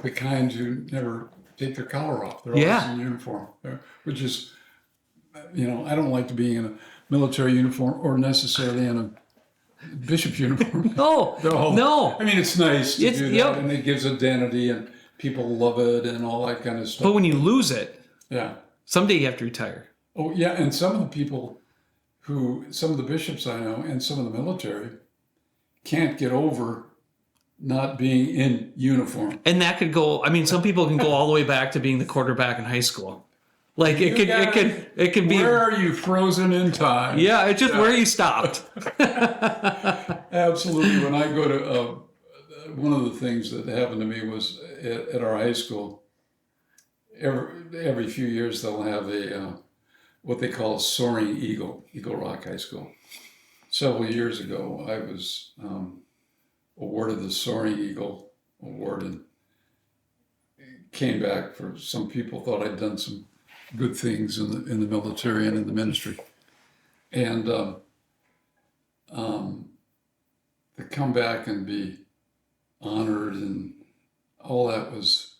the kind who never take their collar off. They're always in uniform, which is, I don't like to be in a military uniform or necessarily in a bishop's uniform. no. I mean, it's nice to do that, yep. and it gives identity, and people love it, and all that kind of stuff. But when you lose it, Yeah. someday you have to retire. Oh, yeah, and some of the people some of the bishops I know, and some of the military, can't get over not being in uniform. And that could go. I mean, some people can go all the way back to being the quarterback in high school. Like it could be. Where are you frozen in time? Yeah, it's just where you stopped. Absolutely. When I go to one of the things that happened to me was at our high school. Every few years they'll have a what they call a soaring eagle, Eagle Rock High School. Several years ago, I was awarded the Soaring Eagle Award, and came back for some people thought I'd done some good things in the military and in the ministry, and to come back and be honored and all that was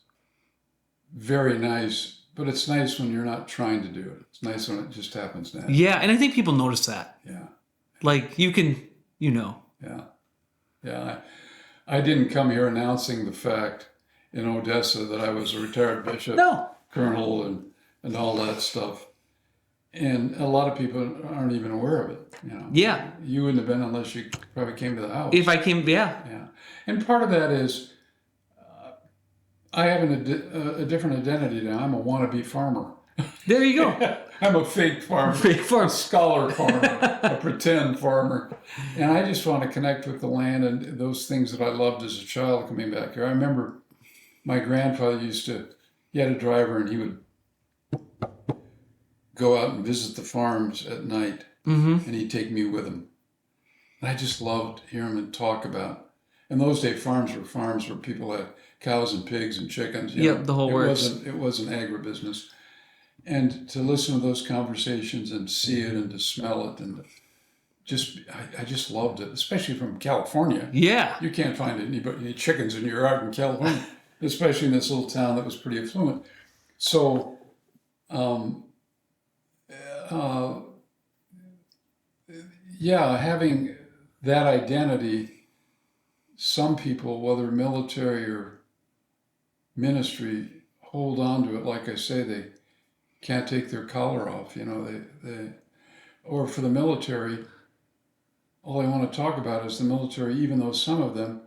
very nice. But it's nice when you're not trying to do it. It's nice when it just happens naturally. Yeah, and I think people notice that. Yeah. Like you can, Yeah. Yeah. I didn't come here announcing the fact in Odessa that I was a retired bishop, colonel, and all that stuff. And a lot of people aren't even aware of it. Yeah. You wouldn't have been unless you probably came to the house. If I came, Yeah. And part of that is I have a different identity now. I'm a wannabe farmer. There you go. I'm a fake farmer. A scholar farmer, a pretend farmer. And I just want to connect with the land and those things that I loved as a child coming back here. I remember my grandfather he had a driver, and he would go out and visit the farms at night, and he'd take me with him. And I just loved hearing him talk about, in those days, farms where people had cows and pigs and chickens. The whole works. It wasn't agribusiness. And to listen to those conversations and see it and to smell it and I just loved it, especially from California. Yeah. You can't find any chickens in your yard in California, especially in this little town that was pretty affluent. So, having that identity, some people, whether military or ministry, hold on to it. Like I say, they can't take their collar off. Or for the military, all they want to talk about is the military, even though some of them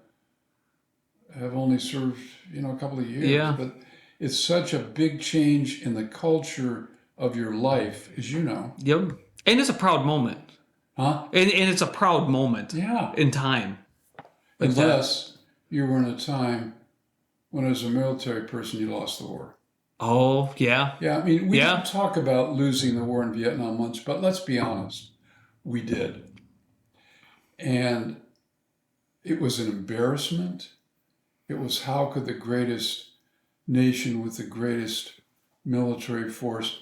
have only served, a couple of years. Yeah. But it's such a big change in the culture of your life, as you know. Yep. And it's a proud moment. Huh? And it's a proud moment. Yeah. In time. Unless you were in a time when, as a military person, you lost the war. Oh, yeah. Yeah, I mean, we don't talk about losing the war in Vietnam much, but let's be honest, we did. And it was an embarrassment. It was, how could the greatest nation with the greatest military force,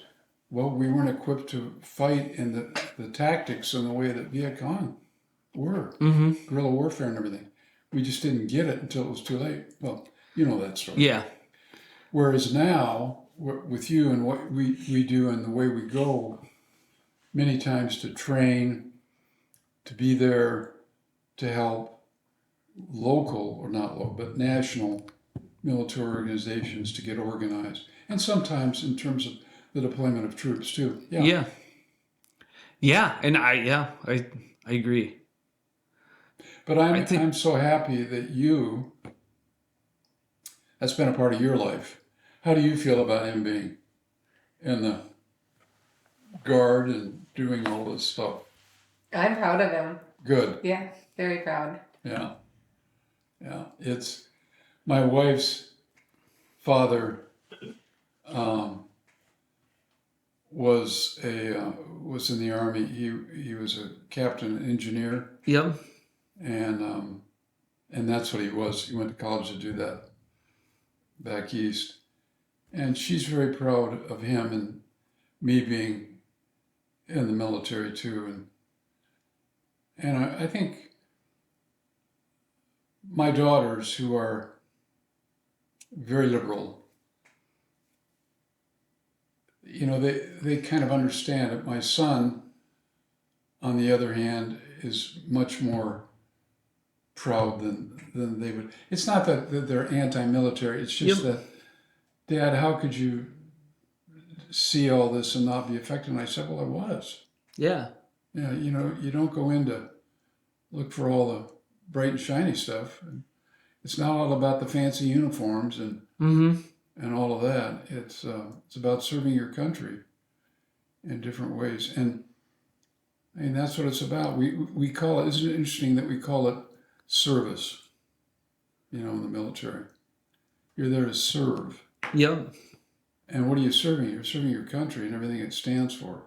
well, we weren't equipped to fight in the tactics and the way that Viet Cong were, guerrilla warfare and everything. We just didn't get it until it was too late. Well, you know that story. Yeah. Whereas now, with you and what we do and the way we go, many times to train, to be there to help local, or not local, but national military organizations to get organized. And sometimes in terms of the deployment of troops too. Yeah. Yeah. And I agree. But I think I'm so happy that that's been a part of your life. How do you feel about him being in the guard and doing all this stuff? I'm proud of him. Good. Yeah, very proud. Yeah. Yeah. It's my wife's father um, was in the army. He was a captain engineer, yep. and that's what he was. He went to college to do that back east, and she's very proud of him and me being in the military too. And I think my daughters, who are very liberal, they kind of understand it. My son, on the other hand, is much more proud than they would. It's not that they're anti-military. It's just Yep. that, Dad, how could you see all this and not be affected? And I said, well, I was. Yeah. Yeah, you don't go in to look for all the bright and shiny stuff. It's not all about the fancy uniforms and all of that. It's about serving your country in different ways. And I mean, that's what it's about. We call it, isn't it interesting that we call it service, in the military? You're there to serve. Yep. And what are you serving? You're serving your country and everything it stands for.